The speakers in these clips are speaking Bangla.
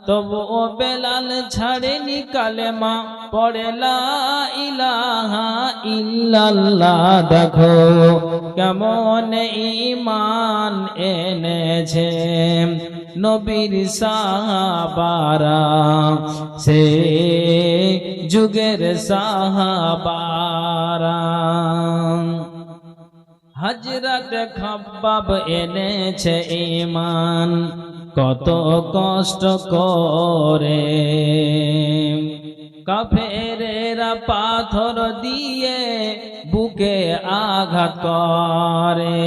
তবুও বেলাল ছাড়েনি কালেমা, পড়ে লা ইলাহা ইল্লাল্লাহ। দেখো কেমন ঈমান এনেছে নবীর সাহাবারা, সে যুগের সাহাবারা। হযরত খাব্বাব এনেছে ঈমান কত কষ্ট করে, কাফেরেরা পাথর দিয়ে বুকে আঘাত করে।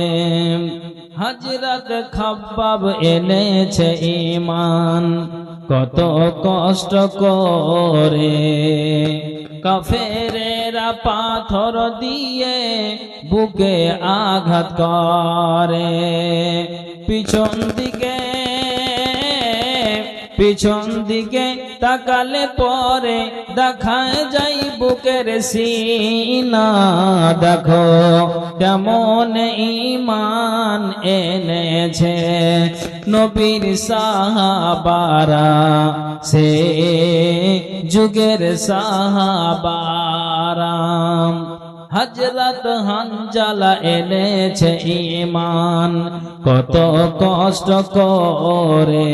হযরত খাব্বাব এনেছে ঈমান কত কষ্ট করে, কাফেরেরা পাথর দিয়ে বুকে আঘাত করে। পিছন দিকে তাকালে পরে দেখা যায় বুকের সিনা। দেখো কেমন ঈমান এনেছে নবীর সাহাবারা, সে যুগের সাহাবারা। হযরত হানজালা এনেছে ঈমান কত কষ্ট করে,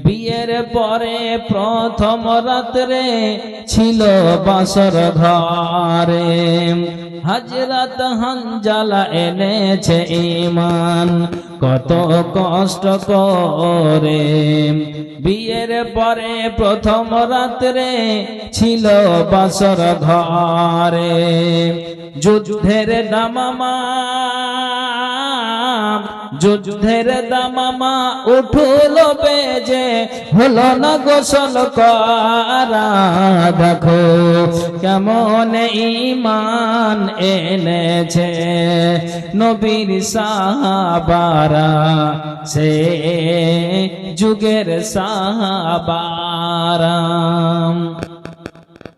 বিয়ের পরে প্রথম রাত্রে ছিল বাসর ঘরে। হযরত হানজালা এনেছে ঈমান কত কষ্ট করে, বিয়ের পরে প্রথম রাত্রে ছিল বাসর ঘরে। যুদ্ধের দামামা উঠল বেজে, হলো না গোসল করা। দেখো কেমন ঈমান এনেছে নবীর সাহাবারা, সে যুগের সাহাবারা।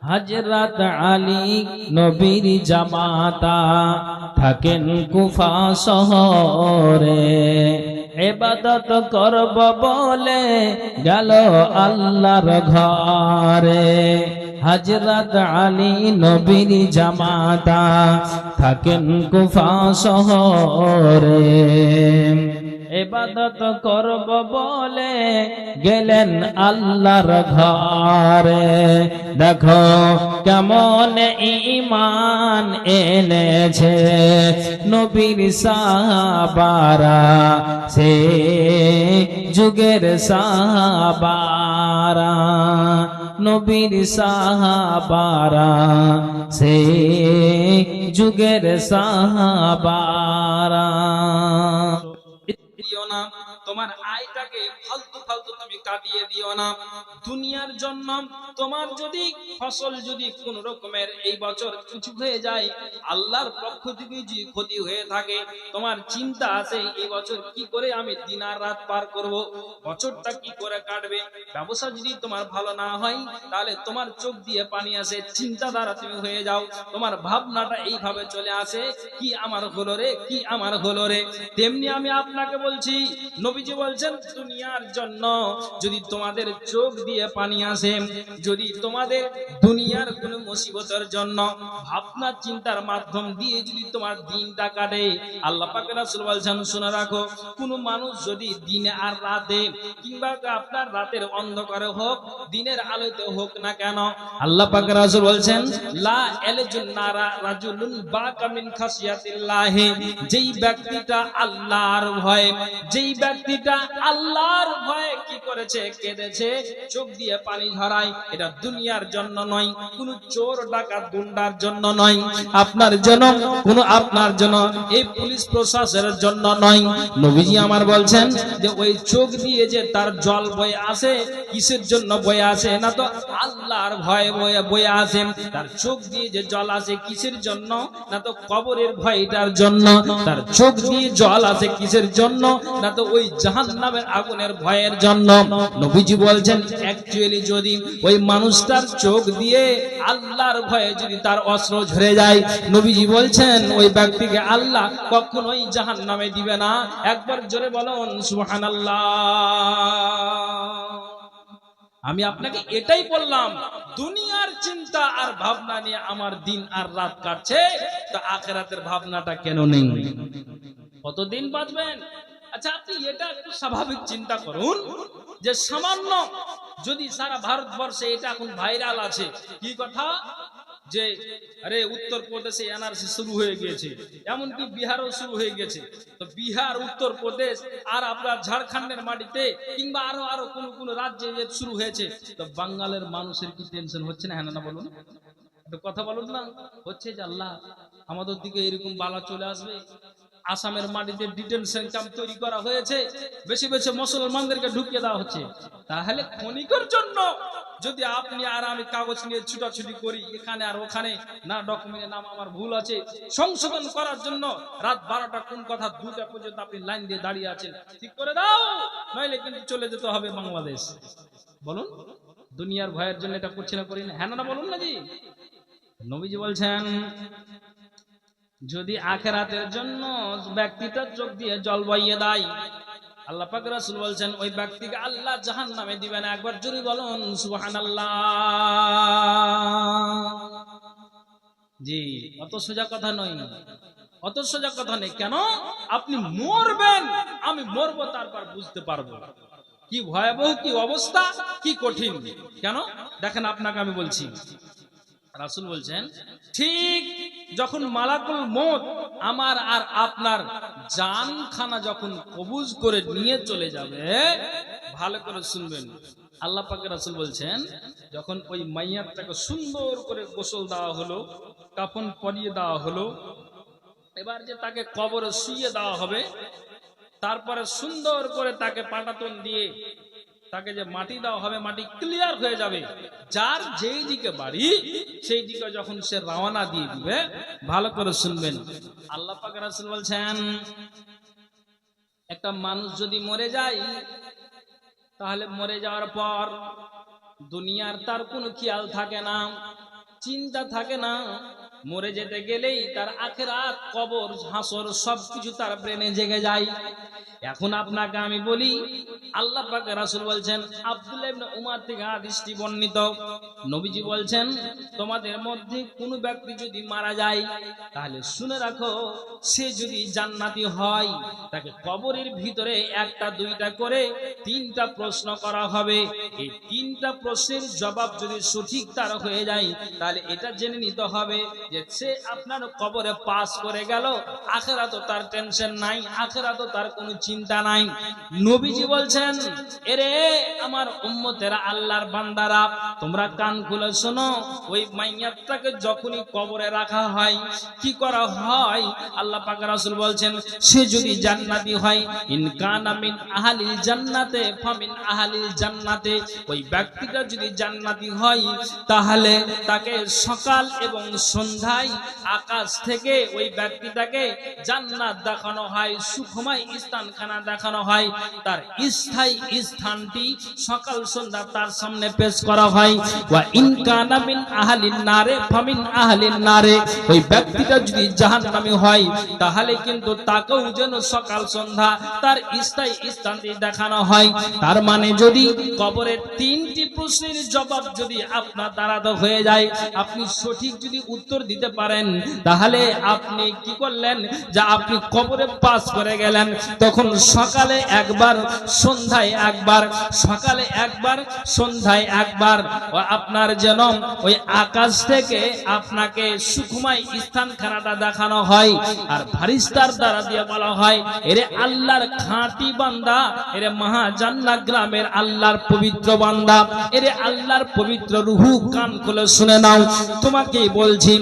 হযরত আলী নবীর জামাতা থাকেন কুফা শহরে, ইবাদত করব বলে গেল আল্লাহর ঘরে। হযরত আলী নবীর জামাতা থাকেন কুফা শহরে, ইবাদত করব বলে গেলেন আল্লাহর ঘরে। দেখো কেমন ঈমান এনেছে নবীর সাহাবারা, সে যুগের সাহাবারা। নবীর সাহাবারা, সে যুগের সাহাবারা। তোমার আয়টাকে ফালতু তুমি কাটিয়ে দিও না। দুনিয়ার জন্য তোমার যদি ফসল যদি কোন রকমের এই বছর কিছু হয়ে যায়, আল্লাহর পক্ষ থেকে যদি ক্ষতি হয়ে থাকে, তোমার চিন্তা আছে এই বছর কি করে আমি দিন আর রাত পার করব, বছরটা কি করে কাটবে। ব্যবসা যদি তোমার ভালো না হয়, তাহলে তোমার চোখ দিয়ে পানি আসে, চিন্তা দ্বারা তুমি হয়ে যাও, তোমার ভাবনাটা এইভাবে চলে আসে, কি আমার হলো রে, কি আমার হলো রে। তেমনি আমি আপনাকে বলছি, নবীজি বলছেন দুনিয়ার জন্য যদি তোমাদের চোখ দিয়ে পানি আসে, যদি তোমাদের দুনিয়ার কোন মুসিবতের জন্য ভাবনা চিন্তার মাধ্যম দিয়ে যদি তোমার দিনটা কাটে, আল্লাহ পাক রাসূল বলছেন শুনে রাখো, কোন মানুষ যদি দিনে আর রাতে কিংবা আপনার রাতের অন্ধকারে হোক দিনের আলোতে হোক না কেন, আল্লাহ পাক রাসূল বলছেন লা ইয়ালজুন নারা রাজুলুন বাকা মিন খাশিয়াতিল্লাহ, যেই ব্যক্তিটা আল্লাহর ভয়ে, যেই ব্যক্তিটা আল্লাহর ভয়ে কি করেছে, কেঁদেছে, চোখ দিয়ে পানি ঝরায়, এটা দুনিয়ার জন্য নয়, কোন চোর ডাকাত গুন্ডার জন্য নয়, আপনার জন্য কোন আপনার জন্য এই পুলিশ প্রশাসনের জন্য নয়। নবীজি আমার বলছেন যে ওই চোখ দিয়ে যে তার জল বয়ে আসে, কিসের জন্য বয়ে আসে, না তো আল্লাহর ভয়ে বয়ে আসে। তার চোখ দিয়ে যে জল আসে কিসের জন্য, না তো কবরের ভয়টার জন্য। তার চোখ দিয়ে জল আসে কিসের জন্য, না তো ওই জাহান্নামের আগুনের ভয়ের জন্য। নবীজি বলছেন অ্যাকচুয়ালি যদি ওই মানুষটার চোখ দিয়ে আল্লাহর ভয়ে যদি তার অশ্রু ঝরে যায়, নবীজি বলছেন ওই ব্যক্তিকে আল্লাহ কখনোই জাহান্নামে দিবে না। একবার জোরে বলুন সুবহানাল্লাহ। আমি আপনাকে এটাই বললাম, দুনিয়ার চিন্তা আর ভাবনা নিয়ে আমার দিন আর রাত কাটছে, তো আখিরাতের ভাবনাটা কেন নেই? কতদিন বাঁচবেন? আচ্ছা, আপনি এটা একটু স্বাভাবিক চিন্তা করুন যে সামান্য যদি সারা ভারতবর্ষে এটা এখন ভাইরাল আছে, কি কথা, যে আরে উত্তরপ্রদেশে এনআরসি শুরু হয়ে গিয়েছে, এমনকি বিহারও শুরু হয়ে গেছে। তো বিহার, উত্তরপ্রদেশ আর আপনার ঝাড়খণ্ডের মাটিতে কিংবা আরো কোন রাজ্যে শুরু হয়েছে, তো বাঙালির মানুষের কি টেনশন হচ্ছে না? হ্যাঁ না বলুন, একটু কথা বলুন না। হচ্ছে যে আল্লাহ আমাদের দিকে এরকম বালা চলে আসবে। আসামের মাটিতে ডিটেনশন ক্যাম্প তৈরি করা হয়েছে, বেশি বেশি মুসলমানদেরকে ঢুকিয়ে দেওয়া হচ্ছে। তাহলে ক্ষণিকের জন্য যদি আপনি আর আমি কাগজ নিয়ে ছুটাছুটি করি এখানে আর ওখানে, না ডকুমেন্টের নাম আমার ভুল আছে, সংশোধন করার জন্য রাত 12টা কোন কথা 2টা পর্যন্ত আপনি লাইন দিয়ে দাঁড়িয়ে আছেন, ঠিক করে দাও, নইলে কিন্তু চলে যেতে হবে বাংলাদেশ। বলুন, দুনিয়ার ভয়ের জন্য এটা করছি না, করি না? হ্যাঁ না বলুন না জি। নবীজি বলছেন, যদি আখিরাতের জন্য ব্যক্তিটা চোখ দিয়ে জল বইয়ে দেয়, আল্লাহ পাক রাসূল বলছেন ওই ব্যক্তিকে আল্লাহ জাহান্নামে দিবেন। একবার জোরে বলুন সুবহানাল্লাহ। জি, অত সোজা কথা নয়, অত সোজা কথা নেই। কেন? আপনি মরবেন, আমি মরবো, তারপর বুঝতে পারবো কি ভয়াবহ, কি অবস্থা, কি কঠিন। কেন? দেখেন, আপনাকে আমি বলছি, রাসূল বলছেন ঠিক যখন মালাকুল মউত আমার আর আপনার জানখানা যখন কবজ করে নিয়ে চলে যাবে, ভালো করে শুনবেন, আল্লাহ পাকের রাসূল বলছেন যখন ওই মাইয়াতটাকে সুন্দর করে গোসল দেওয়া হলো, কাফন পরিয়ে দেওয়া হলো, এবার যে তাকে কবরে শুইয়ে দেওয়া হবে, তারপরে সুন্দর করে তাকে পাটাতন দিয়ে তাকে যে মাটি দেওয়া হবে, মাটি ক্লিয়ার হয়ে যাবে, যার যেই দিকে বাড়ি সেই দিকে যখন সে রওনা দিয়ে দিবে, ভালো করে শুনবেন, আল্লাহ পাক রাসূল বলছেন একটা মানুষ যদি মরে যায়, তাহলে মরে যাওয়ার পর দুনিয়ার তার কোনো খেয়াল থাকে না, চিন্তা থাকে না, মরে যেতে গেলেই তার আখিরাত, কবর, হাসর সবকিছু তার ব্রেনে জেগে যায়। এখন আপনাকে আমি বলি, আল্লাহ পাক রাসূল বলছেন, আব্দুল্লাহ ইবনে উমর থেকে হাদিসটি বর্ণিত, নবীজি বলছেন তোমাদের মধ্যে কোনো ব্যক্তি যদি মারা যায়, তাহলে শুনে রাখো, সে যদি জান্নাতি হয়, তাকে কবরের ভিতরে 1টা 2টা করে 3টা প্রশ্ন করা হবে। এই 3টা প্রশ্নের জবাব যদি সঠিক তার হয়ে যায়, তাহলে এটা জেনে নিতে হবে যে সে আপনার কবরে পাস করে গেল, আখিরাতে তার টেনশন নাই, আখিরাতে তার কোনো চিন্তা নাই। নবীজি বলছেন, এরে আমার উম্মতেরা, আল্লাহর বান্দারা, তোমরা কান খুলে শোনো, ওই মাইয়াতটাকে যখনই কবরে রাখা হয়, কি করা হয়? আল্লাহ পাক রাসূল বলছেন, সে যদি জান্নাতি হয়, ইন কানা মিন আহলিল জান্নাতে ফামিন আহলিল জান্নাতে, ওই ব্যক্তিটা যদি জান্নাতি হয়, তাহলে তাকে সকাল এবং সন্ধ্যায় আকাশ থেকে ওই ব্যক্তিটাকে জান্নাত দেখানো হয়, সুখময় স্থানখানা দেখানো হয়, তার স্থায়ী স্থানটি সকাল সন্ধ্যা তার সামনে পেশ করা হয়। ওয়া ইন কানা মিন আহলিন নারে ফামিন আহলিন নারে, ওই ব্যক্তিটা যদি জাহান্নামী হয়, তাহলে কিন্তু তাকেও যেন সকাল সন্ধ্যা তার স্থায়ী স্থানটি দেখানো হয়। তার মানে যদি কবরের 3টি প্রশ্নের জবাব যদি আপনার দ্বারা হয়ে যায়, আপনি সঠিক যদি উত্তর দিতে পারেন, তাহলে আপনি কি করলেন, যে আপনি কবরে পাস করে গেলেন। তখন সকালে একবার, সন্ধ্যায় একবার, সকালে একবার, সন্ধ্যায় একবার, আপনার যেন ওই আকাশ থেকে আপনাকে সুখময় স্থানখানাটা দেখানো হয়। আর ফারিস্তার দ্বারা দিয়ে বলা হয়, এরে আল্লাহর খাঁটি বান্দা, এরে মহাজান্নাত গ্রামের আল্লাহর পবিত্র বান্দা, এরে আল্লাহর পবিত্র রূহু, কান খুলে শুনে নাও, তোমাকে বলছি,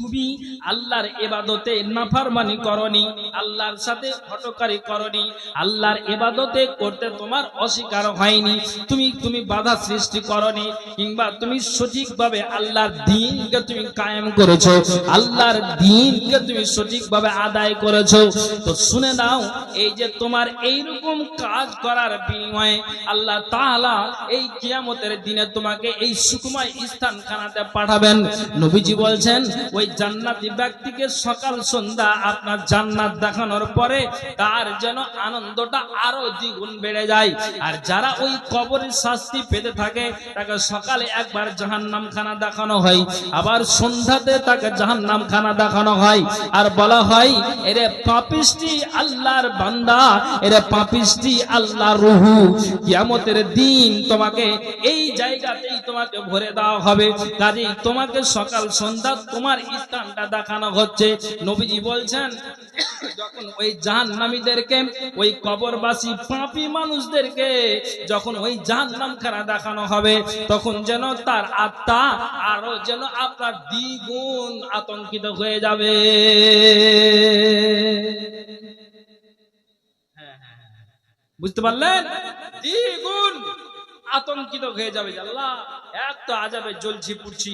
তুমি আল্লাহর ইবাদতে নাফরমানি করনি, আল্লাহর সাথে হটকারি করনি, আল্লাহর ইবাদতে করতে তোমার অস্বীকার হয়নি, তুমি বাধা সৃষ্টি করনি, কিংবা তুমি সঠিকভাবে আল্লাহর দ্বীনকে তুমি কায়েম করেছো, আল্লাহর দ্বীনকে তুমি সঠিকভাবে আদায় করেছো। তো শুনে নাও, এই যে তোমার এইরকম কাজ করার বিনিময়ে আল্লাহ তাআলা এই কিয়ামতের দিনে তোমাকে এই সুখময় স্থানখানাতে পাঠাবেন। নবীজি বলছেন, ওই জান্নাতি ব্যক্তিকে সকাল সন্ধ্যা আপনার জান্নাত দেখানোর পরে তার যেন আনন্দটা আরো দ্বিগুণ বেড়ে যায়। আর যারা ওই কবরের শাস্তি পেতে থাকে তাকে সকালে একবার জাহান্নাম খানা দেখানো হয়, আবার সন্ধ্যাতে তাকে জাহান্নাম খানা দেখানো হয়, আর বলা হয় এরে পাপিষ্টি আল্লাহর বান্দা, এরে পাপিষ্টি আল্লাহর রূহু, কিয়ামতের দিন তোমাকে এই জায়গাতেই তোমাকে ভরে দেওয়া হবে। কাজেই তোমাকে সকাল সন্ধ্যা তোমার স্থানটা দেখানো হচ্ছে। নবীজি বলছেন যখন ওই জাহান্নামীদেরকে, ওই কবরবাসী পাপী মানুষদেরকে যখন ওই জাহান্নাম খানা দেখানো হবে, তখন যেন তার আত্মা আরো যেন আপনার দ্বিগুণ আতঙ্কিত হয়ে যাবে। বুঝতে পারলেন? দ্বিগুণ আতঙ্কিত হয়ে যাবে। আল্লাহ এক তো আযাবে জ্বলছি পুড়ছি,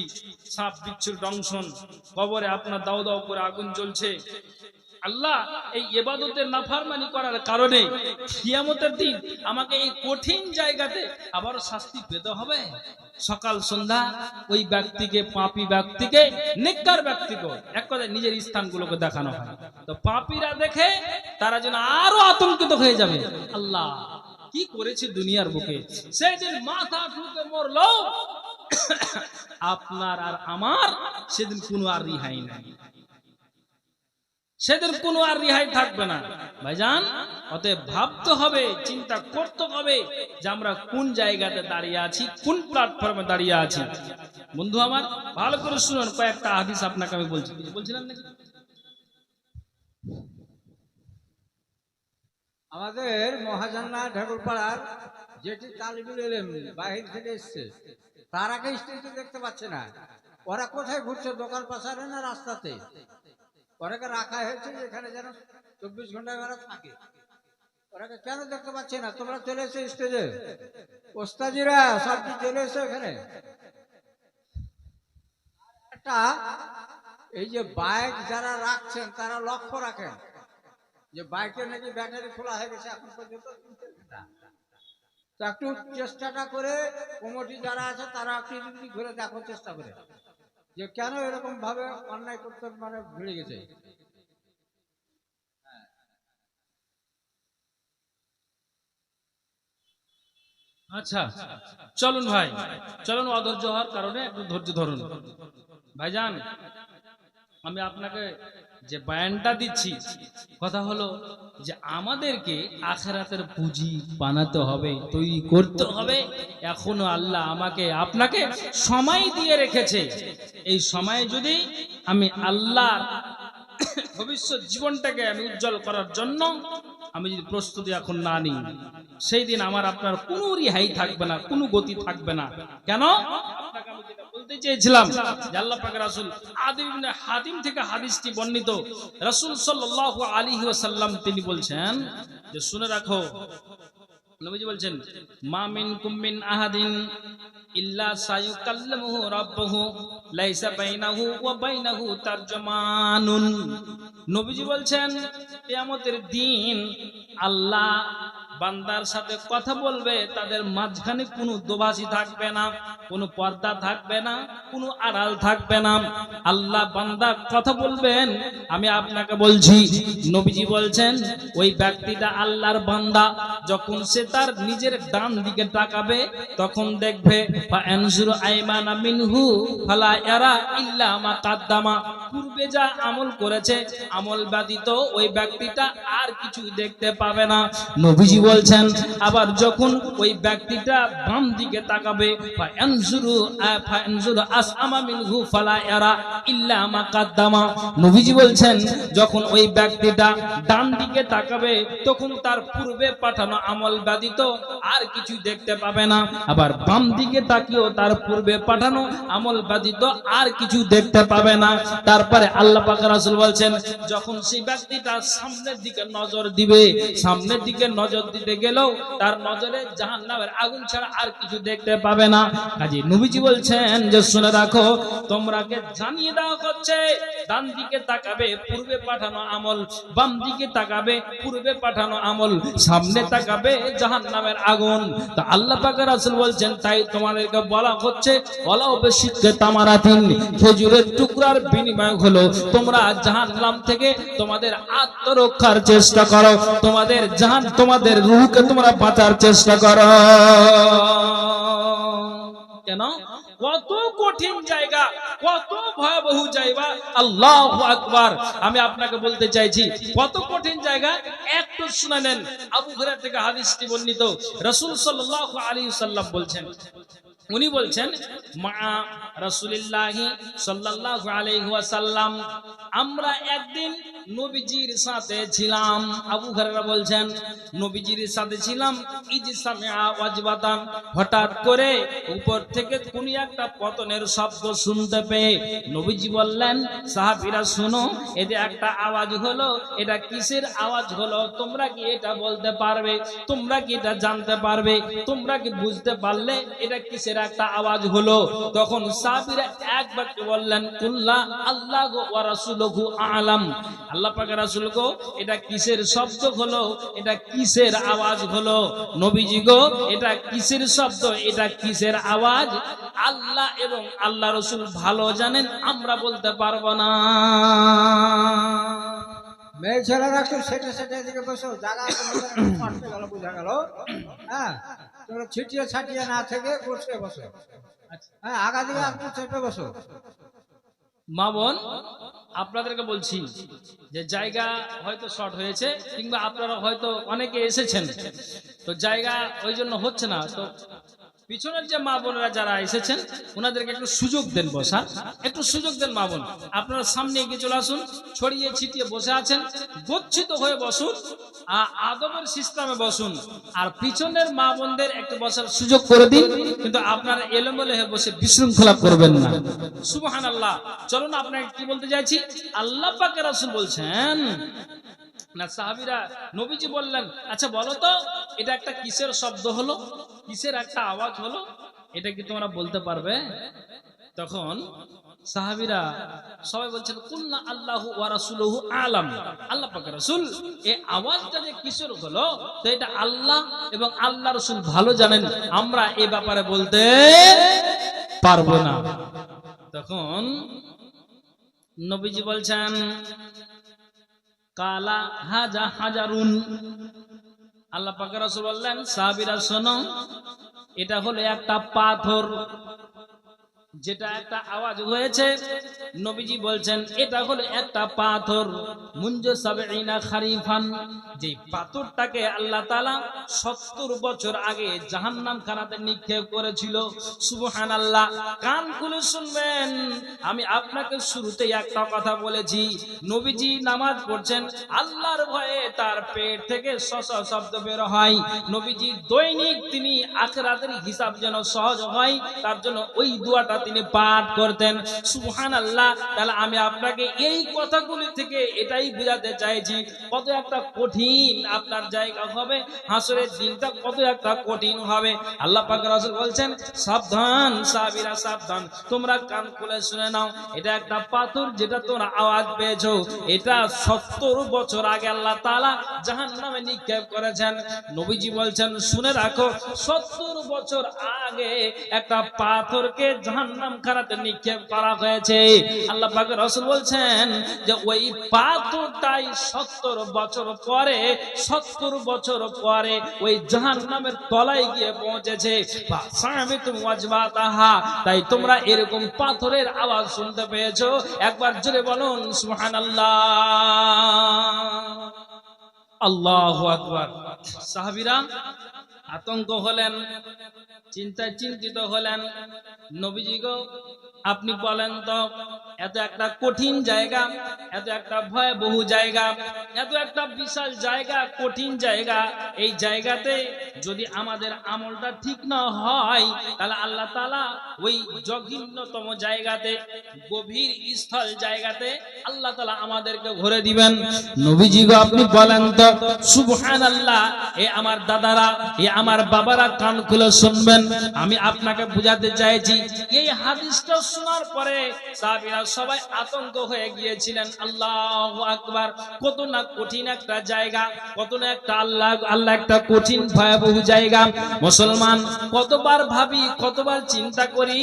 সাপ বিচ্ছুর দংশন, কবরে আপনার দাও দাও করে আগুন জ্বলছে। আল্লাহ এই ইবাদতের নাফরমানি করার কারণে কিয়ামতের দিন আমাকে এই কঠিন জায়গাতে আবার শাস্তি পেতে হবে। সকাল সন্ধ্যা ওই ব্যক্তিকে, পাপী ব্যক্তিকে, নেককার ব্যক্তিকে এক কথায় নিজের স্থানগুলোকে দেখানো হয়। তো পাপীরা দেখে তারা যেন আরো আতঙ্কিত হয়ে যাবে। আল্লাহ কি করেছে দুনিয়ার বুকে, সেদিন মাথা ঠুকে মরলো আপনার আর আমার, সেদিন কোনো আর রিহাই নাই, সেদিন কোনো আর রিহাই থাকবে না। ভাইজান অতএব ভাবতে হবে, চিন্তা করতে হবে যে আমরা কোন জায়গাতে দাঁড়িয়ে আছি, কোন প্ল্যাটফর্মে দাঁড়িয়ে আছি। বন্ধু আমার ভালো করে শুনুন, কয়েকটা হাদিস আপনাকে আমি বলছি। বলছিলাম নাকি আমাদের মহাজান্না ঠাকুরপাড়ার যেটি তালিবুল ইলম বাহির থেকে এসছে, তারাকে স্টেজে দেখতে পাচ্ছে না। ওরা কোথায় ঘুরছে, দোকান পাশারে না রাস্তাতে? ওরাকে রাখা হয়েছে এখানে যেন 24 ঘন্টা ওরা থাকে। ওরাকে কেন দেখতে পাচ্ছে না? তোমরা চলে এসো স্টেজে, ওস্তাজিরা সব চলে এসো এখানে। একটা এই যে বাইক যারা রাখছেন তারা লক্ষ্য রাখেন যে বাইকে নাকি ব্যাটারি খোলা হয়ে গেছে এখন পর্যন্ত। তো একটু চেষ্টাটা করে কমিটি যারা আছে তারা একটু ঘুরে দেখো, চেষ্টা করে যে কেন এরকম ভাবে অন্যায় করতে মানে ভিড়ে গেছে। আচ্ছা চলুন ভাই, চলুন। অধৈর্য হওয়ার কারণে একটু ধৈর্য ধরুন। ভাইজান আমি আপনাকে যে বয়ানটা দিচ্ছি, কথা হলো যে আমাদেরকে আখিরাতের পুঁজি বানাতে হবে, তৈরি করতে হবে। এখনো আল্লাহ আমাকে আপনাকে সময় দিয়ে রেখেছে। এই সময়ে যদি আমি আল্লাহর ভবিষ্যৎ জীবনটাকে আমি উজ্জ্বল করার জন্য আমি যদি প্রস্তুতি এখন না নিই, সেই দিন আমার আপনার কোনো রিহাই থাকবে না, কোনো গতি থাকবে না। কেন? আপনাকে আমি যেটা বলতে চেয়েছিলাম যে আল্লাহ পাক রাসূল আদি ইবনে হাতিম থেকে হাদিসটি বর্ণিত, রাসূল সাল্লাল্লাহু আলাইহি ওয়াসাল্লাম তিনি বলছেন যে শুনে রাখো, নবীজি বলছেন মা মিনকুম মিন আহাদিন ইল্লা সায়ুকাল্লিমুহু রাব্বুহু লাইসা বাইনাহু ওয়া বাইনাহু তারজুমানুন। নবীজি বলছেন কিয়ামতের দিন আল্লাহ বান্দার সাথে কথা বলবে, তাদের মাঝখানে কোনো দোভাষী থাকবে না, কোনো পর্দা থাকবে না, কোনো আড়াল থাকবে না। আল্লাহ বান্দা কথা বলবেন। আমি আপনাকে বলছি, নবীজি বলছেন ওই ব্যক্তিটা আল্লাহর বান্দা যখন সে তার নিজের ডান দিকে তাকাবে তখন দেখবে ফায়ানজুরু আইমানা মিনহু ফালা ইয়ারা ইল্লা মা কাদ্দামা, পূর্বে যা আমল করেছে আমল ব্যতীত ওই ব্যক্তিটা আর কিছু দেখতে পাবে না। নবীজি বলছেন আবার যখন ওই ব্যক্তিটা বাম দিকে তাকাবে ফায়ানজুরু আসআমা মিনহু ফালা ইয়ারা ইল্লা মা কাদ্দামা। নবীজি বলছেন যখন ওই ব্যক্তিটা ডান দিকে তাকাবে তখন তার পূর্বে পাঠানো আমল ব্যতীত আর কিছু দেখতে পাবে না। আবার বাম দিকে তাকিয়েও তার পূর্বে পাঠানো আমল ব্যতীত আর কিছু দেখতে পাবে না। তারপরে আল্লাহ পাক রাসূল বলছেন যখন সেই ব্যক্তিটা সামনের দিকে নজর দিবে, সামনের দিকে নজর দিতে গেলেও তার নজরে জাহান্নামের আগুন ছাড়া আর কিছু দেখতে পাবে না। কাজী নবীজি বলছেন যে শুনে রাখো, তোমরাকে জানিয়ে দেওয়া হচ্ছে ডান দিকে তাকাবে পূর্বে পাঠানো আমল, বাম দিকে তাকাবে পূর্বে পাঠানো আমল, সামনে তাকাবে জাহান্নামের আগুন। তো আল্লাহ পাক রাসূল বলছেন তাই তোমাদেরকে বলা হচ্ছে ওয়ালাউ বিশিক্কি তামারাতিন, খেজুরের টুকরার বিনিময় হলো তোমরা জাহান্নাম থেকে তোমাদের আত্মরক্ষার চেষ্টা করো, তোমাদের রূহকে তোমরা বাঁচার চেষ্টা করো। কেন? কত কঠিন জায়গা, কত ভয়াবহ জায়গা, আল্লাহু আকবার। আমি আপনাকে বলতে চাইছি কত কঠিন জায়গা, একটু শুনে নেন। আবু হুরায়রা থেকে হাদিসটি বর্ণিত, রাসূল সাল্লাল্লাহু আলাইহি সাল্লাম বলছেন, উনি বলছেন মা রাসূলুল্লাহি সাল্লাল্লাহু আলাইহি ওয়াসাল্লাম, আমরা একদিন নবীজির সাথে ছিলাম। আবু হুরায়রা বলছেন নবীজির সাথে ছিলাম, ইজসামিআ ওয়াজবাতান, হঠাৎ করে উপর থেকে কোন একটা পতনের শব্দ শুনতে পেয়ে নবীজি বললেন সাহাবীরা শোনো, এতে একটা আওয়াজ হলো, এটা কিসের আওয়াজ হলো তোমরা কি এটা বলতে পারবে? তোমরা কি এটা জানতে পারবে? তোমরা কি বুঝতে পারলে এটা কিসের একটা আওয়াজ হলো? তখন সাহাবীরা একবার বললেন কুল্লা আল্লাহু ওয়া রাসূলুহু আ'লাম, আল্লাহ পাক রাসূল গো এটা কিসের শব্দ হলো, এটা কিসের আওয়াজ হলো? নবীজি গো এটা কিসের শব্দ, এটা কিসের আওয়াজ? আল্লাহ এবং আল্লাহ রাসূল ভালো জানেন, আমরা বলতে পারবো না। মেয়ে ছেলেরা একটু সেটে সেটে দিকে বসো, জায়গা পাঠতে গেল বোঝা গেল। হ্যাঁ, তোমরা ছিটিয়ে ছাটিয়ে না থেকে বসে বসো। হ্যাঁ, আগা দিকে একটু চেপে বসো। মা বোন আপনাদেরকে বলছি যে জায়গা হয়তো শর্ট হয়েছে, কিংবা আপনারা হয়তো অনেকে এসেছেন তো জায়গা ওই জন্য হচ্ছে না, তো পিছনের যে মা বোনেরা যারা এসেছেন ওনাদেরকে একটু সুযোগ দেন বসা, একটু সুযোগ দেন। মা বোন আপনারা সামনে এগিয়ে চলে আসুন, ছড়িয়ে ছিটিয়ে বসে আছেন, গচ্ছিত হয়ে বসুন, আদবের সিস্টেমে বসুন, আর পিছনের মা বোনদের একটু বসার সুযোগ করে দিন, কিন্তু আপনারা এলোমেলো হয়ে বসে বিশৃঙ্খলা করবেন না। সুবহানাল্লাহ। চলুন আপনাকে কি বলতে চাইছি, আল্লাহ পাকের রাসূল বলছেন না, সাহাবীরা নবীজি বললেন আচ্ছা বলো তো এটা একটা কিসের শব্দ হলো, কিসের একটা আওয়াজ হলো, এটা কি তোমরা বলতে পারবে? তখন সাহাবীরা সবাই বলছেন কুল্লা আল্লাহু ওয়া রাসূলুহু আ'লাম, আল্লাহ পাক রাসূল এই আওয়াজটা যে কিসের হলো তো এটা আল্লাহ এবং আল্লাহ রাসূল ভালো জানেন, আমরা এই ব্যাপারে বলতে পারবো না। তখন নবীজি বলছেন কালা হাজা হাজারুন, আল্লাহ পাক রাসূল বললেন সাহাবীরা শোনো, এটা হলো একটা পাথর, যেটা একটা আওয়াজ হয়েছে। নবীজি বলছেন এটা হলো একটা পাথর, মুনজু সাবঈনা খারিফান, যে পাথরটাকে আল্লাহ তাআলা 70 বছর আগে জাহান্নাম খানাতে নিক্ষেপ করেছিল। সুবহানাল্লাহ। কান খুলে শুনবেন, আমি আপনাকে শুরুতেই একটা কথা বলেছি, নবীজি নামাজ পড়ছেন, আল্লাহর ভয়ে তার পেট থেকে শশা শব্দ বের হয়। নবীজি দৈনিক তিনি আখিরাতের হিসাব যেন সহজ হয় তার জন্য ওই দোয়াটা তিনি পাঠ করতেন। সুবহানাল্লাহ। তাহলে আমি আপনাকে এই কথাগুলি থেকে এটাই বোঝাতে চাইছি কত একটা কঠিন আপনার জায়গা হবে, হাসরের দিনটা কত একটা কঠিন হবে। আল্লাহ পাক রাসূল বলছেন সাবধান সাহাবীরা সাবধান, তোমরা কান খুলে শুনে নাও, এটা একটা পাথর যেটা তোমরা আওয়াজ পেয়েছো, এটা 70 বছর আগে আল্লাহ তাআলা জাহান্নামে নিক্ষেপ করেছেন। নবীজি বলছেন শুনে রাখো, 70 বছর আগে একটা পাথরকে জাহান্নাম খানাতে নিক্ষেপ করা হয়েছে। আল্লাহ পাক রাসূল বলছেন যে ওই পাথরটাই 70 বছর পরে, 70 বছর পরে ওই জাহান্নামের তলায় গিয়ে পৌঁছেছে। ফাসামিতুম ওয়াজবাতাহা, তাই তোমরা এরকম পাথরের আওয়াজ শুনতে পেয়েছো। একবার জোরে বলুন সুবহানাল্লাহ, আল্লাহু আকবার। সাহাবীরা আতঙ্ক হলেন, চিন্তায় চিন্তিত হলেন, নবীজি গো আপনি বলেন তো এত একটা কঠিন জায়গা, এত একটা ভয়াবহ জায়গা, এত একটা বিশাল জায়গা, কঠিন জায়গা। এই জায়গাতে যদি আমাদের আমলটা ঠিক না হয়, তাহলে আল্লাহ তাআলা ওই জঘন্যতম জায়গাতে, গভীর স্থল জায়গাতে আল্লাহ তাআলা আমাদেরকে ঘুরে দিবেন। নবীজি গো, আপনি বলেন তো সুবহানাল্লাহ। এ আমার দাদারা, এ আমার বাবারা, কান খুলে শুনবেন। আমি আপনাকে বুঝাতে চাইছি, এই হাদিসটা শোনার পরে সাহাবীরা সবাই আতঙ্ক হয়ে গিয়েছিলেন। আল্লাহু আকবার, কত না কঠিন একটা জায়গা, কত না একটা আল্লাহ একটা কঠিন ভয়াবহ জায়গা। মুসলমান, কতবার ভাবি, কতবার চিন্তা করি,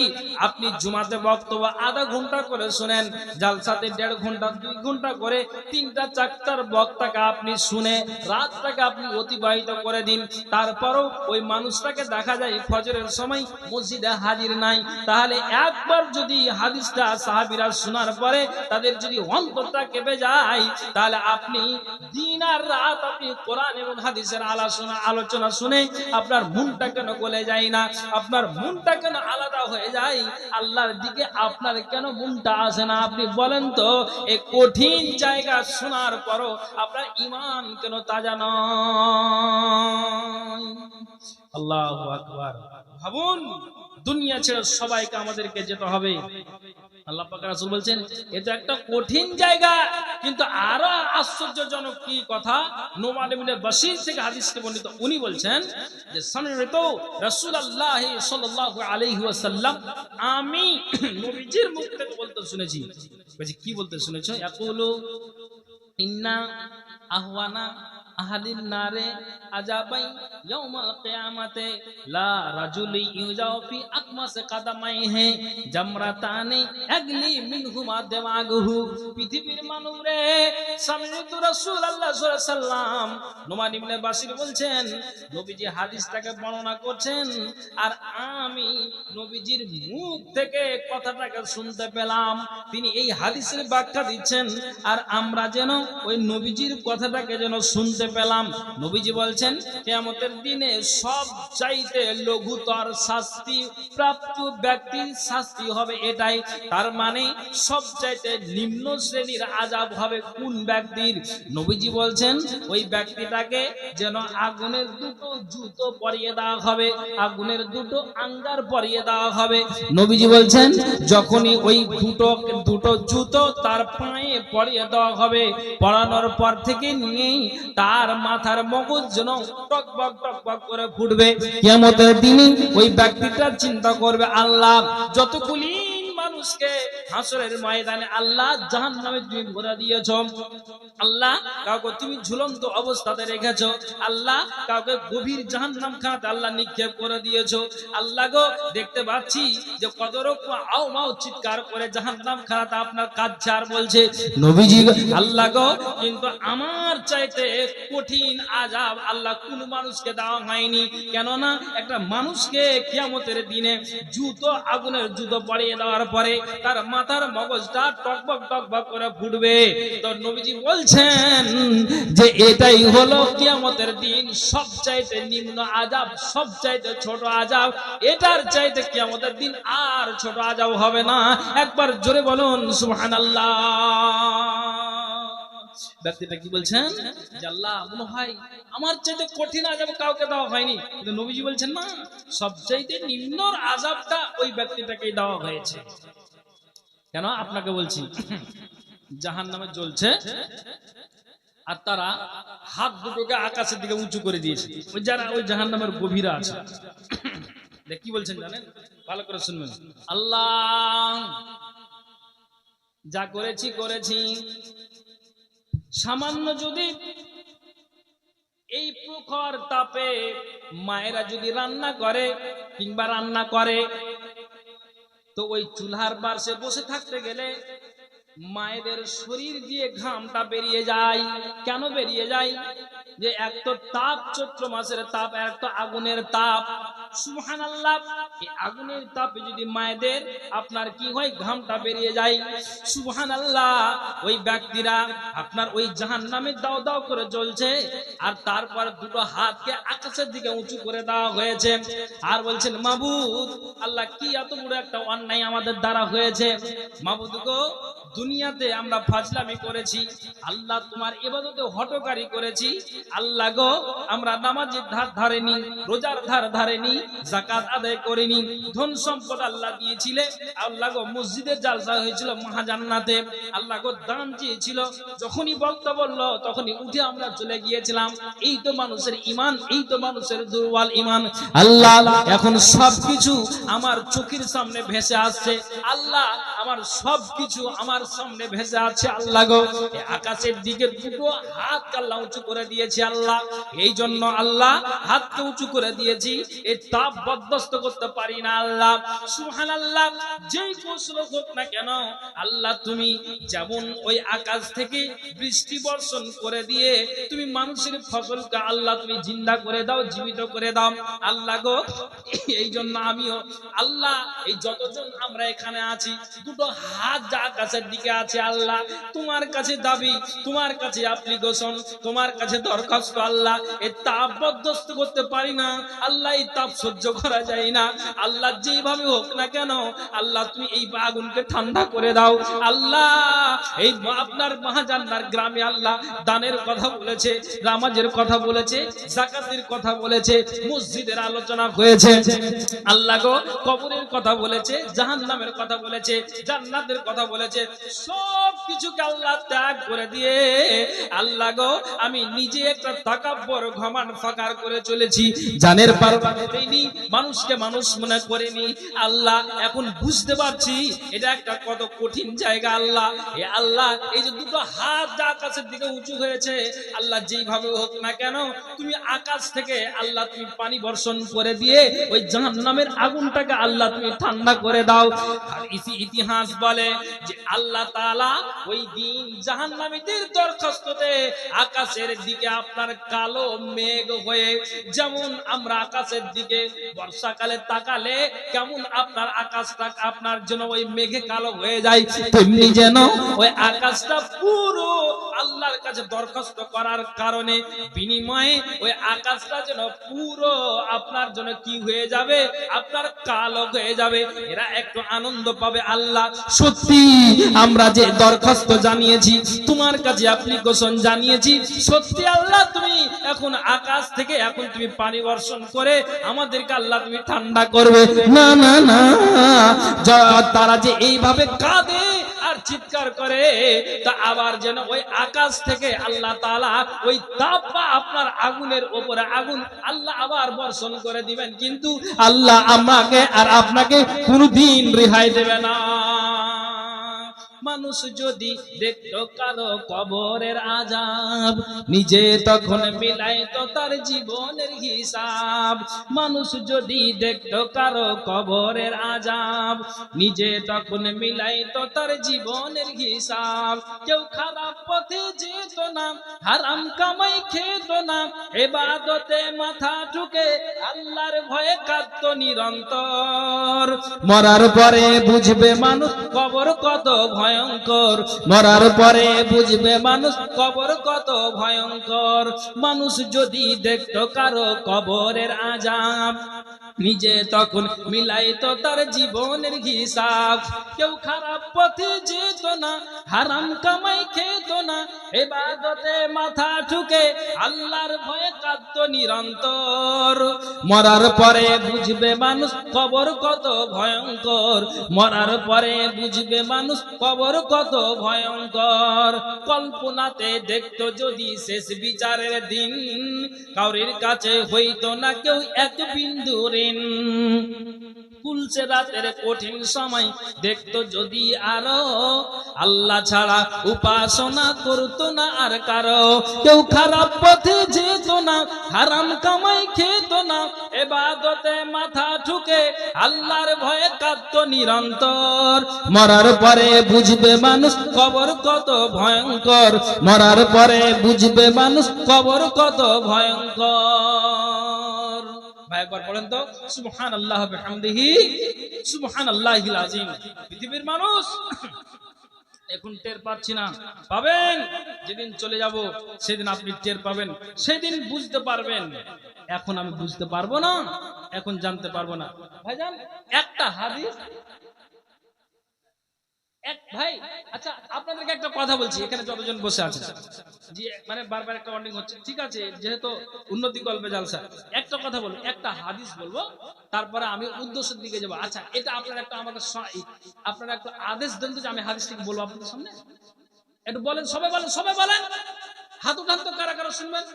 আপনি জুমাতে বক্তব্য আধা ঘন্টা করে শুনেন, জালসাতে 1.5 ঘন্টা 2 ঘন্টা করে 3টা 4টার বক্তাকে আপনি শুনে রাতটাকে আপনি অতিবাহিত করে দিন। তারপরও ওই মানুষটাকে দেখা যায় ফজরের সময় মসজিদে হাজির নাই। তাহলে একবার যদি হাদিসটা সাহাবীরা শোনার পরে তাদের যদি অন্তরটা কেঁপে যায়, তাহলে আপনি দিন আর রাত আপনি কোরআন এবং হাদিসের আলোচনা শুনে আপনার মনটা কেন গলে যায় না? আপনার মনটা কেন আলাদা হয়ে যায়? আল্লাহর দিকে আপনার কেন মনটা আসে না? আপনি বলেন তো, এই কঠিন জায়গা শোনার পরও আপনার ঈমান কেন তাজা নয়? আল্লাহু আকবার। ভাবুন, দুনিয়া ছেড়ে সবাইকে আমাদেরকে যেতে হবে। আল্লাহ পাক রাসূল বলছেন, এটা একটা কঠিন জায়গা। কিন্তু আরো আশ্চর্যজনক কি কথা, নোমান ইবনে বাশীর থেকে হাদিসটি বর্ণিত, উনি বলছেন যে সামি'তু রাসূলুল্লাহ সাল্লাল্লাহু আলাইহি ওয়াসাল্লাম, আমি নবীজির মুখ থেকে বলতে শুনেছি। বলছি, কি বলতে শুনেছো? ইয়াকুলু ইন্না আহওয়ানা আহলিন নারে আযাবাই ইয়াউমাল কিয়ামাতে লা রাজুলি ইউজাউ ফি আকমাসে কাদামাইহি জামরাতানি আগলি মিনহুমা দিমাগুহু। পৃথিবীর মানুষরে, সামি'তু রাসূলুল্লাহ সাল্লাল্লাহু আলাইহি ওয়াসাল্লাম, নোমান ইবনে বাশীর বলছেন, নবীজি হাদিসটাকে বর্ণনা করছেন, আর আমি নবীজির মুখ থেকে কথাটাকে শুনতে পেলাম। তিনি এই হাদিসের ব্যাখ্যা দিচ্ছেন, আর আমরা যেন ওই নবীজির কথাটাকে যেন শুনতে পেলাম। নবীজি বলছেন, কিয়ামতের দিনে সবচাইতে লঘুতর শাস্তি প্রাপ্ত ব্যক্তির শাস্তি হবে এটাই। তার মানে সবচাইতে নিম্ন শ্রেণীর আযাব হবে কোন ব্যক্তির? নবীজি বলছেন, ওই ব্যক্তিটাকে যেন আগুনের 2টো জুতো পরিয়ে দেওয়া হবে, আগুনের 2টো আঙ্গার পরিয়ে দেওয়া হবে। নবীজি বলছেন, যখনই ওই দুটো জুতো তার পায়ে পরিয়ে দেওয়া হবে, পরানোর পর থেকে নিয়েই তার মাথার মগজ যেন টকবক টকবক করে ফুটবে। কিয়ামতের দিনে ওই ব্যক্তিটা চিন্তা করবে, আল্লাহ, যতগুলি মানুষকে হাসরের ময়দানে আল্লাহ জাহান্নামে তুমি ভরে দিয়েছো, আল্লাহ কাউকে তুমি ঝুলন্ত অবস্থাতে রেখেছো, আল্লাহ কাউকে গভীর জাহান্নাম খানাতে আল্লাহ নিক্ষেপ করে দিয়েছো, আল্লাহ গো, দেখতে পাচ্ছি যে কত রকম আও মাও চিৎকার করে জাহান্নাম খানাতে আপনার কাঁদছে আর বলছে, নবীজি আল্লাহ গো, কিন্তু আমার চাইতে কঠিন আযাব আল্লাহ কোন মানুষকে দেওয়া হয়নি। কেননা একটা মানুষকে কিয়ামতের দিনে জুতো, আগুনের জুতো পরিয়ে দেওয়ার পরে তার মাথার মগজটা টকবক টকবক করে ফুটবে। তো নবীজি বলছেন যে এটাই হলো কিয়ামতের দিন সবচাইতে নিম্ন আযাব, সবচাইতে ছোট আযাব। এটার চাইতে কিয়ামতের দিন আর ছোট আযাব হবে না। একবার জোরে বলুন সুবহানাল্লাহ। ব্যক্তিটা কি বলছেন, যে আল্লাহ, মনে হয় আমার চাইতে কঠিন আযাব কাউকে দেওয়া হয়নি। কিন্তু নবীজি বলছেন, না, সবচাইতে নিম্ন আযাবটা ওই ব্যক্তিটাকেই দেওয়া হয়েছে। কেন আপনাকে বলছি, জাহান্নামে জ্বলছে আর তারা হাত দুটোকে আকাশের দিকে উঁচু করে দিয়েছে, ওই যারা ওই জাহান্নামের গভীরে আছে। কি বলছেন জানেন? ভালো করে শুনবেন। আল্লাহ, যা করেছি করেছি, সামান্য যদি এই প্রখর তাপে মায়েরা যদি রান্না করে কিংবা রান্না করে, তো ওই চুলার পাশে বসে থাকতে গেলে মায়েদের শরীর দিয়ে ঘামটা বেরিয়ে যায়। কেন বেরিয়ে যায়? যে এক তো তাপ, চৈত্র মাসের তাপ, এক তো আগুনের তাপ, সুবহানাল্লাহ। এই আগুনের তাপে যদি মায়েদের আপনার কি হয়, ঘামটা বেরিয়ে যায়, সুবহানাল্লাহ, ওই ব্যক্তিরা আপনার ওই জাহান্নামে দাও দাও করে জ্বলছে। আর তারপর দুটো হাতকে আকাশের দিকে উঁচু করে দেওয়া হয়েছে, আর বলছেন মাবুদ আল্লাহ, কি এত বড় একটা অন্যায় আমাদের দ্বারা হয়েছে। মাবুদ গো, দুনিয়াতে আমরা ফাজলামি করেছি, আল্লাহ তোমার ইবাদতে হটকারী করেছি। আল্লাহ গো, আমরা নামাজের ধার ধারেনি, রোজার ধার ধারেনি, যাকাত আদায় করিনি, ধন সম্পদ আল্লাহ দিয়েছিলে। আল্লাহ গো, মসজিদের জালসা হয়েছিল মহাজান্নাতে, আল্লাহ গো দান চেয়েছিল, যখনই বক্তা বললো তখনই উঠে আমরা চলে গিয়েছিলাম। এই তো মানুষের ঈমান, এই তো মানুষের দুর্বল ঈমান। আল্লাহ এখন সবকিছু আমার চোখের সামনে ভেসে আসছে, আল্লাহ আমার সবকিছু আমার সামনে ভেসে আছে। আল্লাহ গো, আকাশের দিকে দুটো হাত আল্লাহ উঁচু করে দিয়েছি। আল্লাহ এই জন্য আল্লাহ হাতকে উঁচু করে দিয়েছি, এই তাপ বরদাস্ত করতে পারি না। আল্লাহ সুবহানাল্লাহ, যেই ফসল হোক না কেন আল্লাহ, তুমি যেমন ওই আকাশ থেকে বৃষ্টি বর্ষণ করে দিয়ে তুমি মানুষের ফসলকে আল্লাহ তুমি জিন্দা করে দাও, জীবিত করে দাও। আল্লাহ গো, এই জন্য আমিও আল্লাহ, এই যতজন আমরা এখানে আছি, দুটো হাত যা আকাশের দিকে আছে আল্লাহ, তোমার কাছে দাবি, তোমার কাছে অ্যাপ্লিকেশন, তোমার কাছে দরখাস্ত। আল্লাহ এই তাপ বরদাস্ত করতে পারি না আল্লাহ, এই তাপ সহ্য করা যায় না আল্লাহ, যেভাবে হোক না কেন আল্লাহ তুমি এই আগুনকে ঠান্ডা করে দাও। আল্লাহ এই আপনার মহাজান্নার গ্রামে আল্লাহ দানের কথা বলেছে, নামাজের কথা বলেছে, যাকাতের কথা বলেছে, মসজিদের আলোচনা হয়েছে। আল্লাহ গো, কবরের কথা বলেছে, জাহান্নামের কথা বলেছে, জান্নাতের কথা বলেছে। সব কিছুকে আল্লাহ ত্যাগ করে দিয়ে আল্লাহ গো, আমি নিজে একটা তাকাব্বর ঘমান ফাকার করে চলেছি, জানের পারবা দেইনি, মানুষকে মানুষ মনে করেনি। আল্লাহ এখন বুঝতে পারছি এটা একটা কত কঠিন জায়গা। আল্লাহ এ আল্লাহ, এই যে দুটো হাত যা আকাশের দিকে উঁচু হয়েছে আল্লাহ, যেইভাবে হোক না কেন তুমি আকাশ থেকে আল্লাহ তুমি পানি বর্ষণ করে দিয়ে ওই জাহান্নামের আগুনটাকে আল্লাহ তুমি ঠান্ডা করে দাও। আর ইতিহাস বলে যে আল্লাহ তাআলা ওই দিন জাহান্নামীদের দরখাস্ততে আকাশের দিকে আপনার কালো মেঘ হয়ে, যেমন আমরা আকাশের দিকে বর্ষাকালে তাকালে কেমন আপনার আকাশটা আপনার জন্য ওই মেঘে কালো হয়ে যায়, তেমনি যেন ওই আকাশটা পুরো আল্লাহর কাছে দরখাস্ত করার কারণে বিনিময়ে ওই আকাশটা যেন পুরো আপনার জন্য কি হয়ে যাবে, আপনার কালো হয়ে যাবে। এরা একটু আনন্দ পাবে। আল্লাহ সত্যি আমরা যে দরখাস্ত জানিয়েছি, তোমার কাছে অ্যাপ্লিকেশন জানিয়েছি, সত্যি আল্লাহ তুমি এখন আকাশ থেকে এখন তুমি পানি বর্ষণ করে আমাদেরকে আল্লাহ তুমি ঠান্ডা করবে। না না না, তারা যে এইভাবে কাঁদে আর চিৎকার করে, তা আবার যেন ওই আকাশ থেকে আল্লাহ তাআলা ওই তাপ বা আপনার আগুনের উপরে আগুন আল্লাহ আবার বর্ষণ করে দিবেন, কিন্তু আল্লাহ আমাকে আর আপনাকে কোনদিন রেহাই দেবে না। মানুষ যদি দেখতো কারো কবরের আযাব, নিজে তখন মিলাইতো তার জীবনের হিসাব। মানুষ যদি দেখতো কারো কবরের আযাব, নিজে তখন মিলাইতো তার জীবনের হিসাব। কেউ খারাপ পথে যেত না, হারাম কামাই খেত না, ইবাদতে মাথা ঠুকে আল্লাহর ভয়ে কাঁদতো নিরন্তর। মরার পরে বুঝবে মানুষ কবর কত ভয়ঙ্কর, মরার পরে বুঝবে মানুষ কবর কত ভয়ঙ্কর। মানুষ যদি দেখতো কারো কবরের আযাব, নিজে তখন মিলাইতো তার জীবনের হিসাব। কেউ খারাপ পথে যেত না, হারাম কামাই খেত না, ইবাদতে মাথা ঠুকে আল্লাহর ভয়ে কাঁদতো নিরন্তর। মরার পরে বুঝবে মানুষ কবর কত ভয়ঙ্কর, মরার পরে বুঝবে মানুষ কবর কত ভয়ঙ্কর। কল্পনাতে দেখতো যদি শেষ বিচারের দিন, কাউরির কাছে হইতো না কেউ এক বিন্দু ঋণ। পুলসে রাতের কঠিন সময় দেখতো যদি আরো, আল্লাহ ছাড়া উপাসনা করতো না আর কারো। কেউ খারাপ পথে যেত না, হারাম কামাই খেত না, ইবাদতে মাথা ঠুকে আল্লাহর ভয়ে কাঁদতো নিরন্তর। মরার পরে বুঝবে মানুষ কবর কত ভয়ঙ্কর, মরার পরে বুঝবে মানুষ কবর কত ভয়ঙ্কর। ভাই একবার বলেন তো সুবহানাল্লাহ বিহামদিহি সুবহানাল্লাহিল আযীম। পৃথিবীর মানুষ এখন টের পাচ্ছি না, পাবেন যেদিন চলে যাব সেদিন আপনি টের পাবেন, সেদিন বুঝতে পারবেন। এখন আমি বুঝতে পারবো না, এখন জানতে পারবো না। ভাইজান একটা হাদিস এক ভাই, আচ্ছা আপনাদেরকে একটা কথা বলছি, এখানে যতজন বসে আছেন, জি মানে বারবার একটা ওয়ার্নিং হচ্ছে, ঠিক আছে যেহেতু উন্নতি কল্পে জালসা, একটা কথা বলবো, একটা হাদিস বলবো, তারপরে আমি উদ্দেশ্যের দিকে যাবো। আচ্ছা এটা আপনারা একটা আমাকে আপনারা একটা আদেশ দেন যে আমি হাদিসটাকে বলবো আপনাদের সামনে, একটু বলেন, সবাই বলেন, সবাই বলেন, হাত উঠান তো কারা কারা শুনবেন।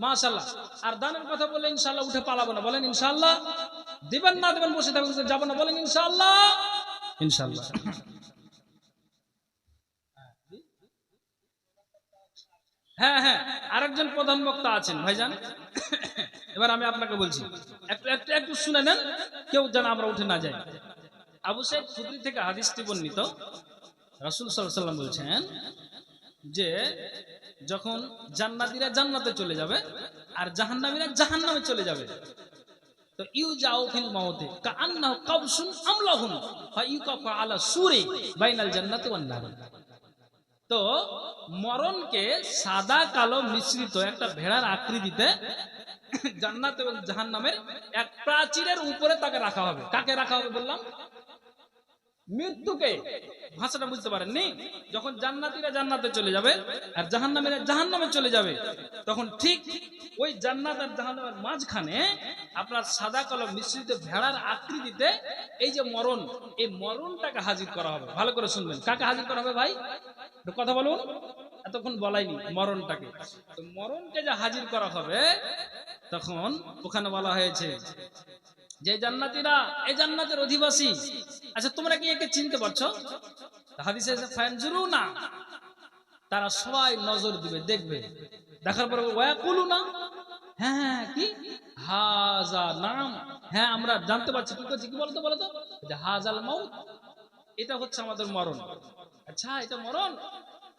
মাশাআল্লাহ। আর দানের কথা বললে ইনশাআল্লাহ উঠে পালাবো না, বলেন ইনশাআল্লাহ। দিবেন না দিবেন বসে থাকবেন, যাবো না, বলেন ইনশাআল্লাহ। ইনশাআল্লাহ। হ্যাঁ হ্যাঁ, আরেকজন প্রধান বক্তা আছেন ভাইজান। এবার আমি আপনাকে বলছি, একটু একটু একটু শুনে নেন, কেউ যেন আমরা উঠে না যাই। আবু সাঈদ খুদরি থেকে হাদিসটি বর্ণিত, রাসূল সাল্লাল্লাহু আলাইহি ওয়াসাল্লাম বলছেন যে যখন জান্নাতীরা জান্নাতে চলে যাবে আর জাহান্নামীরা জাহান্নামে চলে যাবে, তো ইউজাউ ফিল মাউতি কাআন্নাহু কাবসুন আমলাহুন ফায়ুকাফা আলা সুরি বাইনাল জান্নাতি ওয়ান নার। তো মরণকে সাদা কালো মিশ্রিত একটা ভেড়ার আকৃতিতে জান্নাত এবং জাহান্নামের এক প্রাচীরের উপরে তাকে রাখা হবে। কাকে রাখা হবে বললাম? মৃত্যুকে। ভাষাটা বুঝতে পারেননি? যখন জান্নাতীরা জান্নাতে চলে যাবে আর জাহান্নামীরা জাহান্নামে চলে যাবে, তখন ঠিক ওই জান্নাত আর জাহান্নামের মাঝখানে আপনার সাদা কালো মিশ্রিত ভেড়ার আকৃতিতে এই যে মরণ, এই মরণটাকে হাজির করা হবে। ভালো করে শুনবেন, কাকে হাজির করা হবে ভাই? কথা বলুন, এতক্ষণ বলাইনি মরণটাকে। তো মরণকে যে হাজির করা হবে, তখন ওখানে বলা হয়েছে যে জান্নাতীরা, এই জান্নাতের অধিবাসী, আচ্ছা তোমরা কি একে চিনতে পারছো? হাদিসে এসে ফায়ানজুরুনা, তারা সবাই নজর দিবে, দেখবে, দেখার পরে ওয়াকুলুনা, হ্যাঁ কি হাজা নাম, হ্যাঁ আমরা জানতে পারছি, কি করছি, কি বলতো বলতো, যে হাজাল মাউত, এটা হচ্ছে আমাদের মরণ। আচ্ছা এটা মরণ।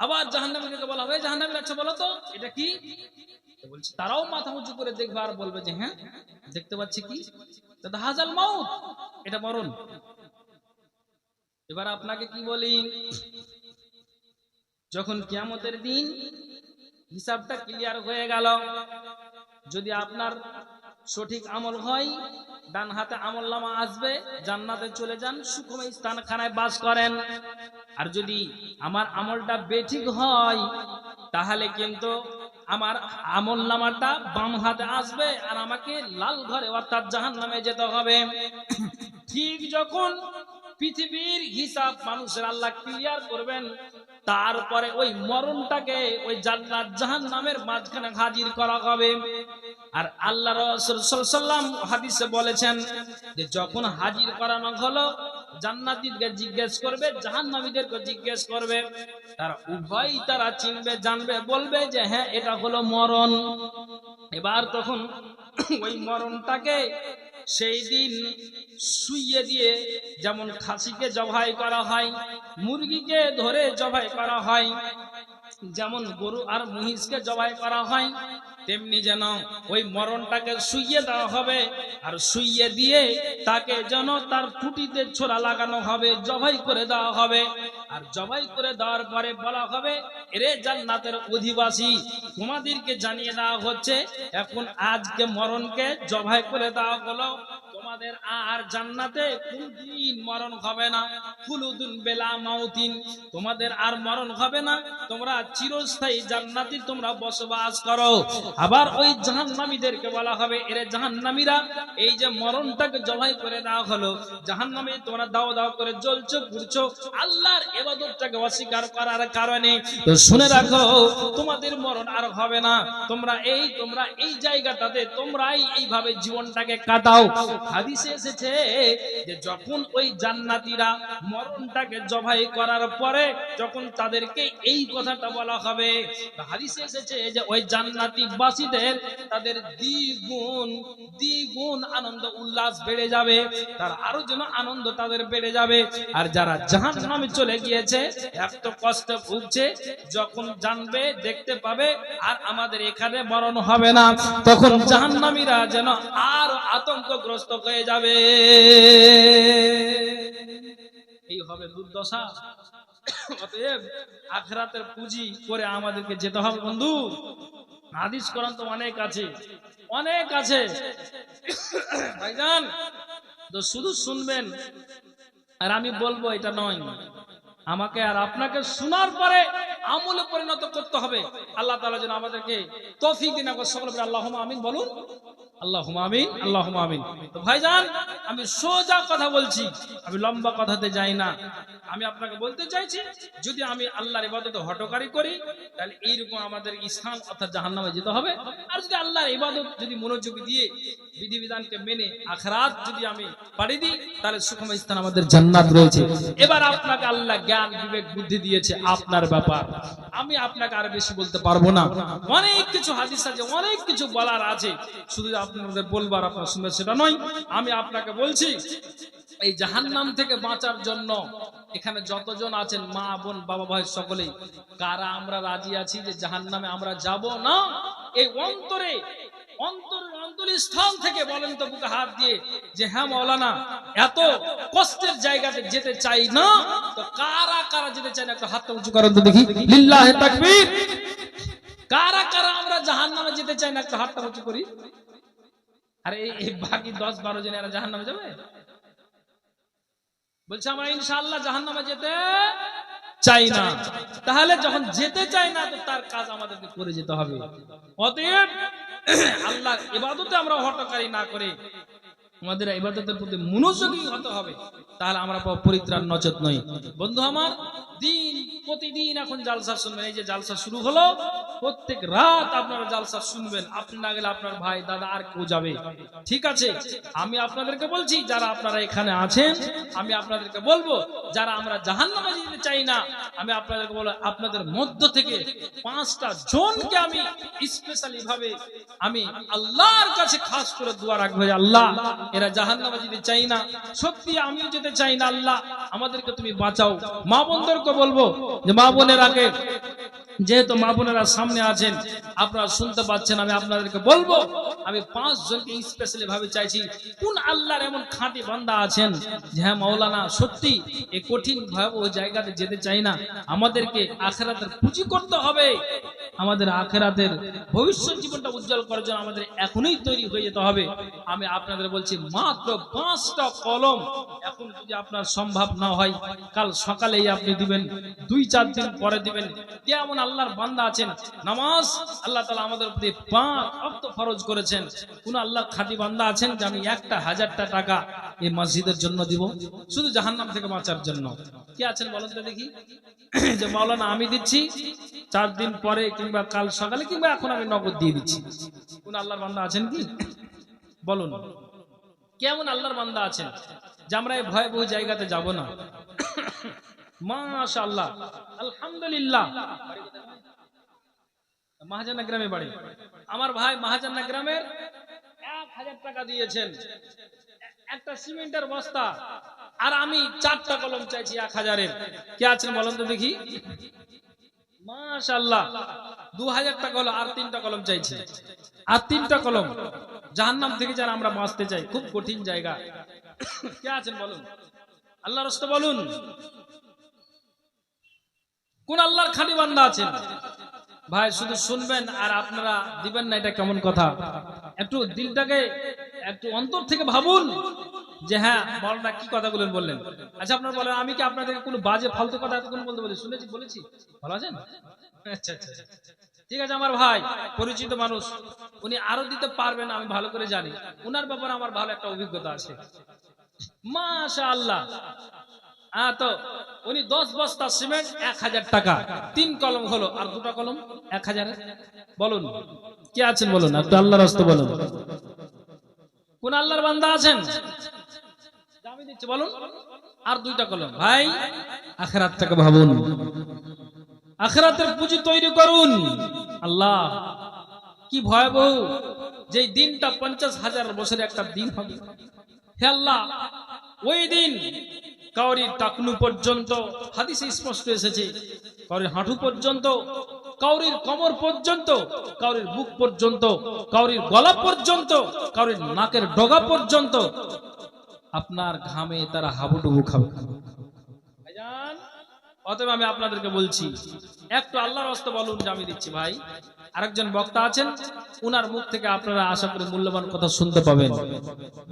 আবার জাহান্নামীকে বলা হবে, জাহান্নামী আচ্ছা বলো তো এটা কি? বলছে তারাও মাথা উঁচু করে দেখবে আর বলবে যে হ্যাঁ দেখতে পাচ্ছি, কি হাজাল মাউত, এটা মরণ। এবার আপনাকে কি বলি, যখন কিয়ামতের দিন হিসাবটা ক্লিয়ার হয়ে গেল, যদি আপনার সঠিক আমল হয়, ডান হাতে আমলনামা আসবে, জান্নাতে চলে যান, সুখময় স্থানখানায় বাস করেন। আর যদি আমার আমলটা বেঠিক হয়, তাহলে কিন্তু আমার আমলনামাটা বাম হাতে আসবে আর আমাকে লাল ঘরে অর্থাৎ জাহান্নামে যেতে হবে। ঠিক যখন পৃথিবীর হিসাব মানুষের আল্লাহ ক্লিয়ার করবেন, তারপরে ওই মরণটাকে ওই জান্নাত জাহান্নামের মাঝখানে হাজির করা হবে। আর আল্লাহ রাসূল সাল্লাল্লাহু আলাইহি ওয়াসাল্লাম হাদিসে বলেছেন যে যখন হাজির করানো হলো, জান্নাতীদেরকে জিজ্ঞেস করবে, জাহান্নামীদেরকে জিজ্ঞেস করবে, তারা উভয়ই তারা চিনবে, জানবে, বলবে যে হ্যাঁ এটা হলো মরণ। এবার তখন ওই মরণটাকে সেই দিন শুইয়ে দিয়ে, যেমন খাসিকে জবাই করা হয়, মুরগিকে ধরে জবাই করা হয়, যেমন গরু আর মহিষকে জবাই করা হয়, তেমনি যেন ওই মরণটাকে শুইয়ে দেওয়া হবে। আর শুইয়ে দিয়ে তাকে যেন তার টুটিতে ছোরা লাগানো হবে, জবাই করে দেওয়া হবে। আর জবাই করে দেওয়ার পরে বলা হবে, এরে জান্নাতের অধিবাসী, তোমাদেরকে জানিয়ে দেওয়া হচ্ছে এখন আজকে মরণকে জবাই করে দেওয়া হলো, তোমাদের আর জান্নাতে কোনদিন মরণ হবে না, খুলুদুন বেলা মাউতিন, তোমাদের আর মরণ হবে না, তোমরা চিরস্থায়ী জান্নাতে তোমরা বসবাস করো। আবার ওই জাহান্নামীদেরকে বলা হবে, এরে জাহান্নামীরা, এই যে মরণটাকে জবাই করে দেওয়া হলো, জাহান্নামে তোমরা দাও দাও করে জ্বলছো, ঘুরছো, আল্লাহর ইবাদতটাকে অস্বীকার করার কারণে, তো শুনে রাখো তোমাদের মরণ আর হবে না, তোমরা এই জায়গাটাতে তোমরাই এইভাবে জীবনটাকে কাটাও। হাদিসে এসেছে যে যখন ওই জান্নাতীরা মরণটাকে জবাই করার পরে যখন তাদেরকে এই কথাটা বলা হবে, হাদিসে এসেছে যে ওই জান্নাতি বাসীদের তাদের দ্বিগুণ আনন্দ উল্লাস বেড়ে যাবে, তার আরো যেন আনন্দ তাদের বেড়ে যাবে। আর যারা জাহান্নামে চলে গিয়েছে, এত কষ্ট ভুগছে, যখন জানবে দেখতে পাবে আর আমাদের এখানে মরণ হবে না, তখন জাহান্নামীরা যেন আর আতঙ্কগ্রস্ত হয়ে যাবে। এই হবে দুর্দশা। অতএব আখিরাতের পুঁজি করে আমাদেরকে যেতে হবে বন্ধু। হাদিস কোরআন তো অনেক আছে, অনেক আছে ভাইজান, তো শুধু শুনবেন আর আমি বলবো এটা নয়, আমাকে আর আপনাকে শোনার পরে আমলে পরিণত করতে হবে। আল্লাহ তাআলা যেন আমাদেরকে তৌফিক দিন। সকলে বলে আল্লাহুম্মা আমিন বলুন, আল্লাহুম্মা আমিন, আল্লাহুম্মা আমিন। তো ভাইজান আমি সোজা কথা বলছি, আমি লম্বা কথাতে যাই না। আমি আপনাকে বলতে চাইছি, যদি আমি আল্লাহর ইবাদতে হটকারি করি তাহলে এইরকম আমাদের স্থান অর্থাৎ জাহান্নামে যেতে হবে। আর যদি আল্লাহর ইবাদত যদি মনোযোগী দিয়ে বিধিবিধানকে মেনে আখিরাত যদি আমি পাড়ি দিই তাহলে সুখম স্থান আমাদের জান্নাত রয়েছে। এবার আপনাকে আল্লাহ জ্ঞান বিবেক বুদ্ধি দিয়েছে, আপনার ব্যাপার, আমি আপনাকে আর বেশি বলতে পারবো না। অনেক কিছু হাদিস আছে, অনেক কিছু বলার আছে, শুধু আপনাদের বলবার আপনারা শুনবেন সেটা নয়। আমি আপনাকে বলছি এই জাহান্নাম থেকে বাঁচার জন্য এখানে যতজন আছেন মা বোন বাবা ভাই সকলেই, কারা আমরা রাজি আছি যে জাহান্নামে আমরা যাব না? এই অন্তরস্থল থেকে বলেন তো বুকে হাত দিয়ে যে হ্যাঁ মাওলানা এত কষ্টের জায়গাতে যেতে চাই না। তো কারা কারা যেতে চাই না একটু হাতটা উঁচু করেন তো দেখি, লিল্লাহি তাকবীর। কারা কারা আমরা জাহান্নামে যেতে চাই না একটু হাতটা উঁচু করি। আরে এই বাকি 10-12 জন এরা জাহান্নামে যাবে? বলছে আমরা ইনশাআল্লাহ জাহান্নামে যেতে চাই না। তাহলে যখন যেতে চাই না তো তার কাজ আমাদেরকে করে যেতে হবে। অতএব আল্লাহর ইবাদতে আমরা হটকারী না করে আমাদের ইবাদতের প্রতি মনোযোগী হতে হবে, তাহলে আমরা পরিত্রাণ নচেত নই। বন্ধু আমার, প্রতিদিন এখন জালসা শুনবেন। এই যে জালসা শুরু হলো, প্রত্যেক রাত আপনারা জালসা শুনবেন। আপনি না গেলে আপনার ভাই দাদা আর কেউ যাবে, ঠিক আছে? আমি আপনাদেরকে বলছি, যারা আপনারা এখানে আছেন, আমি আপনাদেরকে বলবো, যারা আমরা জাহান্নামে যেতে চাই না, আমি আপনাদেরকে বলবো আপনাদের মধ্য থেকে 5টা জনকে আমি স্পেশালি ভাবে আমি আল্লাহর কাছে খাস করে দোয়া রাখবো, আল্লাহ এরা জাহান্নামে যেতে চাই না, সত্যি আমিও যেতে চাই না, আল্লাহ আমাদেরকে তুমি বাঁচাও। মা বোনদেরকে বলবো যে মা বোনের আগে, যেহেতু মা বোনেরা সামনে আছেন, আপনারা শুনতে পাচ্ছেন, আমি আপনাদেরকে বলবো আমি 5 জনকে স্পেশালি ভাবে চাইছি। কোন আল্লাহর এমন খাঁটি বান্দা আছেন যে হ্যাঁ মাওলানা সত্যি এই কঠিন ভয়াবহ জায়গাতে যেতে চাই না, আমাদেরকে আখিরাতের পুঁজি করতে হবে, আমাদের আখিরাতের ভবিষ্যৎ জীবনটা উজ্জ্বল করার জন্য আমাদের এখনই তৈরি হয়ে যেতে হবে। আমি আপনাদের বলছি মাত্র 5টা কলম, এখন যদি আপনার সম্ভব না হয় কাল সকালেই আপনি দিবেন, 2-4 দিন পরে দিবেন। কেমন আল্লাহর বান্দা আছেন, নামাজ আল্লাহ তাআলা আমাদের প্রতি 5 ওয়াক্ত ফরজ করেছেন। কোন আল্লাহর খাঁটি বান্দা আছেন যে আমি 1000টা টাকা এই মসজিদের জন্য দিব শুধু জাহান্নাম থেকে বাঁচার জন্য? কে আছেন বলেন তো দেখি, যে মাওলানা আমি দিচ্ছি 4 দিন পরে কিংবা কাল সকালে কিংবা এখন আমি নগদ দিয়ে দিচ্ছি? কোন আল্লাহর বান্দা আছেন কি বলুন? কেমন আল্লাহর বান্দা আছেন যে আমরা এই ভয়াবহ জায়গাতে যাব না? মাশাআল্লাহ, আলহামদুলিল্লাহ। মাহাজান্না গ্রামে বাড়ি আমার ভাই, মাহাজান্না গ্রামের 1000 টাকা দিয়েছেন, একটা সিমেন্টের বস্তা, আর আমি 4টা কলম চাইছি 1000-এর। কে আছেন বলেন তো দেখি? মাশাআল্লাহ, 2000 টাকা হলো, আর 3টা কলম চাইছি, আর 3টা কলম। জাহান্নাম থেকে যারা আমরা বাঁচতে চাই, খুব কঠিন জায়গা। কে আছেন বলুন? আল্লাহর রাস্তা বলুন, কোন আল্লাহর খাঁটি বান্দা আছেন? ভাই শুধু শুনবেন আর আপনারা দিবেন না, এটা কেমন কথা? একটু দিলটাকে একটু অন্তর থেকে ভাবুন যে হ্যাঁ বলনা কি কথাগুলো বললেন। আচ্ছা আপনারা বলেন, আমি কি আপনাদেরকে কোনো বাজে ফালতু কথা এতক্ষণ বলতে বলেছি? ভালো আছেন? আচ্ছা আচ্ছা, ঠিক আছে। আমার ভাই পরিচিত মানুষ, উনি আরো দিতে পারবেন আমি ভালো করে জানি, উনার ব্যাপারে আমার ভালো একটা অভিজ্ঞতা আছে। মাশাআল্লাহ। তো উনি 10 বস্তা সিমেন্ট 1000 টাকা, 3 কলম হলো, আর 2টা কলম 1000। বলুন কে আছেন বলুন, একটু আল্লাহর রাস্তা বলুন, কোন আল্লাহর বান্দা আছেন? আমি দিচ্ছি, বলুন। আর 2টা কলম ভাই, আখিরাতটাকে ভাবুন, আখিরাতের পুঁজি তৈরি করুন। আল্লাহ কি ভয়াবহ, যে দিনটা 50,000 বছরের একটা দিন হবে। হে আল্লাহ, ওই দিন কাউরির টাকনু পর্যন্ত, হাদিসে স্পষ্ট এসেছে, কাউরির হাঁটু পর্যন্ত, কাউরির কোমর পর্যন্ত, কাউরির বুক পর্যন্ত, কাউরির গলা পর্যন্ত, কাউরির নাকের ডগা পর্যন্ত আপনার ঘামে তারা হাবুডুবু খাবে। ভাইজান, অতএব আমি আপনাদেরকে বলছি, একটু আল্লাহর রাস্তা বলুন যে আমি দিচ্ছি। ভাই, আরেকজন বক্তা আছেন, উনার মুখ থেকে আপনারা আশা করি মূল্যবান কথা শুনতে পাবেন।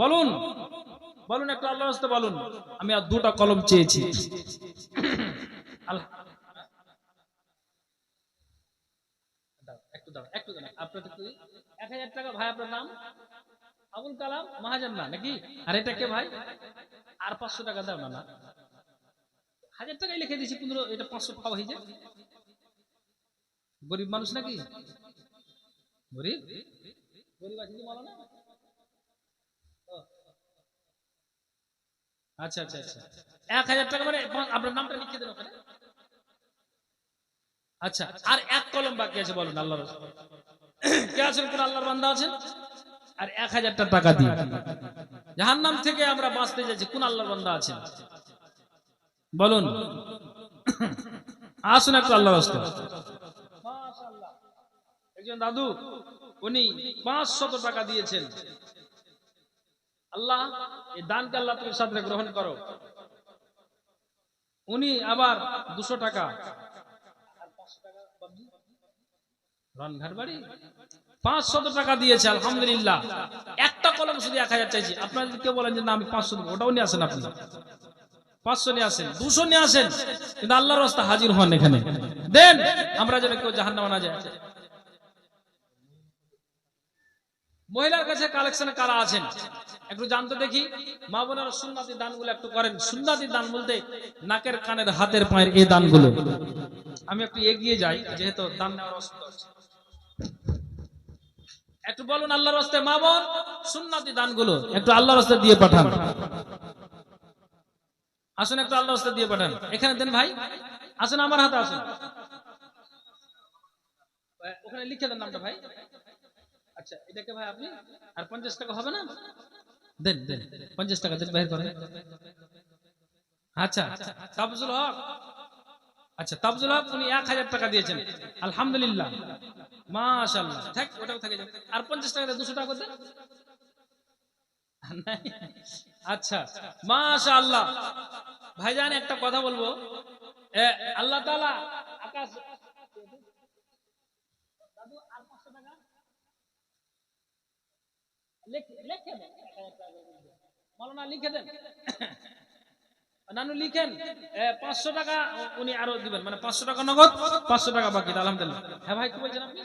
বলুন, বলুন, একটু আল্লাহর রাস্তা বলুন। আমি আর 2টা কলম চেয়েছি। একটু দাঁড়ান, আপনাদের 1000 টাকা। ভাই, আপনার নাম? আবুল কালাম মহাজন না নাকি? আর এটা কে ভাই? আর 500 টাকা দাও না। 1000 টাকাই লিখে দিয়েছি, 15, এটা 500 পাওয়া হয়েছে। গরিব মানুষ নাকি? গরিব গরিব আছে কি বলো না? আচ্ছা আচ্ছা আচ্ছা, 1000 টাকা মানে আপনার নামটা লিখে দেন ওখানে। আচ্ছা, আর 1 কলম বাকি আছে, বলুন আল্লাহর রাস্তায় কে আছেন? কোন আল্লাহর বান্দা আছেন? আর 1000 টাকা দিয়ে জাহান্নাম থেকে আমরা বাঁচতে যাচ্ছি, কোন আল্লাহর বান্দা আছেন? বলুন, আসুন একটু আল্লাহর রাস্তায়। মাশাআল্লাহ, একজন দাদু, উনি 500 টাকা দিয়েছেন। আল্লাহ, এই দানকে আল্লাহ তুমি সাদরে গ্রহণ করো। উনি আবার 200 টাকা, রনঘাট বাড়ি 500 টাকা দিয়েছে। আলহামদুলিল্লাহ। একটা কলম শুধু 1000 চাইছি। আপনারা যদি কেউ বলেন যে না আমি 500 দেবো, ওটাও নিয়ে আসেন, আপনি 500 নিয়ে আসেন, 200 নিয়ে আসেন, কিন্তু আল্লাহর রাস্তা হাজির হন এখানে, দেন, আমরা যেন কেউ জাহান্নামে না যায়। মহিলার কাছে কালেকশনে কারা আছেন একটু জানতে দেখি। মা বোনেরা সুন্নাতি দানগুলো একটু করেন। সুন্নাতি দান বলতে নাকের, কানের, হাতের, পায়ের এই দানগুলো। আমি একটু এগিয়ে যাই, যেহেতু দান নেওয়ার অসুবিধা হচ্ছে। একটু বলুন আল্লাহর রাস্তায়, মা বোন, সুন্নাতি দানগুলো একটু আল্লাহর রাস্তায় দিয়ে পাঠান। আসুন, একটু আল্লাহর রাস্তায় দিয়ে পাঠান। এখানে দেন ভাই, আসুন আমার হাতে আসুন, ওখানে লিখে দেন নামটা ভাই। আচ্ছা, এটাকে ভাই আপনি, আর 50 টাকা হবে না? দেন দেন, 50 টাকা দেন, বাইর করেন। আচ্ছা, তাবজুল হক, আচ্ছা তাবজুল হক, উনি 1000 টাকা দিয়েছেন। আলহামদুলিল্লাহ, মাশাআল্লাহ। থাক, ওটাও থেকে যাবে। আর 50 টাকা 200 টাকা দেন। আচ্ছা, মাশাআল্লাহ। ভাইজান, একটা কথা বলবো, আল্লাহ তাআলা আকাশ, দাদু আর 500 টাকা লিখে দেন, মাওলানা লিখে দেন, নানু লিখেন। 500 টাকা উনি আরো দিবেন, মানে 500 টাকা নগদ, 500 টাকা বাকি। আলহামদুলিল্লাহ। হ্যাঁ ভাই, কি বলছেন আপনি?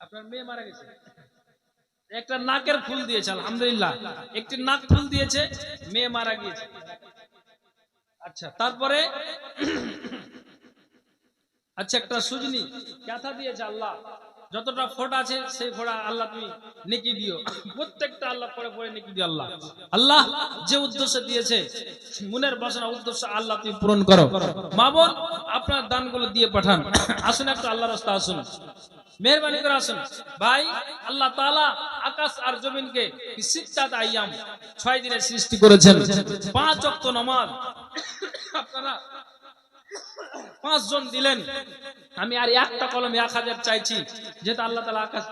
আপনার মেয়ে মারা গেছে, একটা নাকের ফুল দিয়েছে। আলহামদুলিল্লাহ, একটি নাক ফুল দিয়েছে, মেয়ে মারা গিয়েছে। আচ্ছা, তারপরে আচ্ছা, একটা সুজনি কাঁথা দিয়েছে। আল্লাহ, যতটা ফোঁটা আছে সেই ফোঁটা আল্লাহ তুমি নেকি দিও, প্রত্যেকটা আল্লাহ পরে পরে নেকি দিও। আল্লাহ, আল্লাহ যে উদ্দেশ্য দিয়েছে, মনের বাসনা উদ্দেশ্য আল্লাহ তুমি পূরণ করো। মা বোন, আপনার দানগুলো দিয়ে পাঠান। আসুন একটু আল্লাহর রাস্তায় আসুন, মেহরবানি করে আসুন। ভাই, আল্লাহ তাআলা আকাশ আর জমিনকে 6 দিনে সৃষ্টি করেছেন। 5 ওয়াক্ত নামাজ আপনারা 5 জন দিলেন। আমি আর একটা কলমে 1000 চাইছি, যেহেতু আল্লাহ তাআলা আকাশ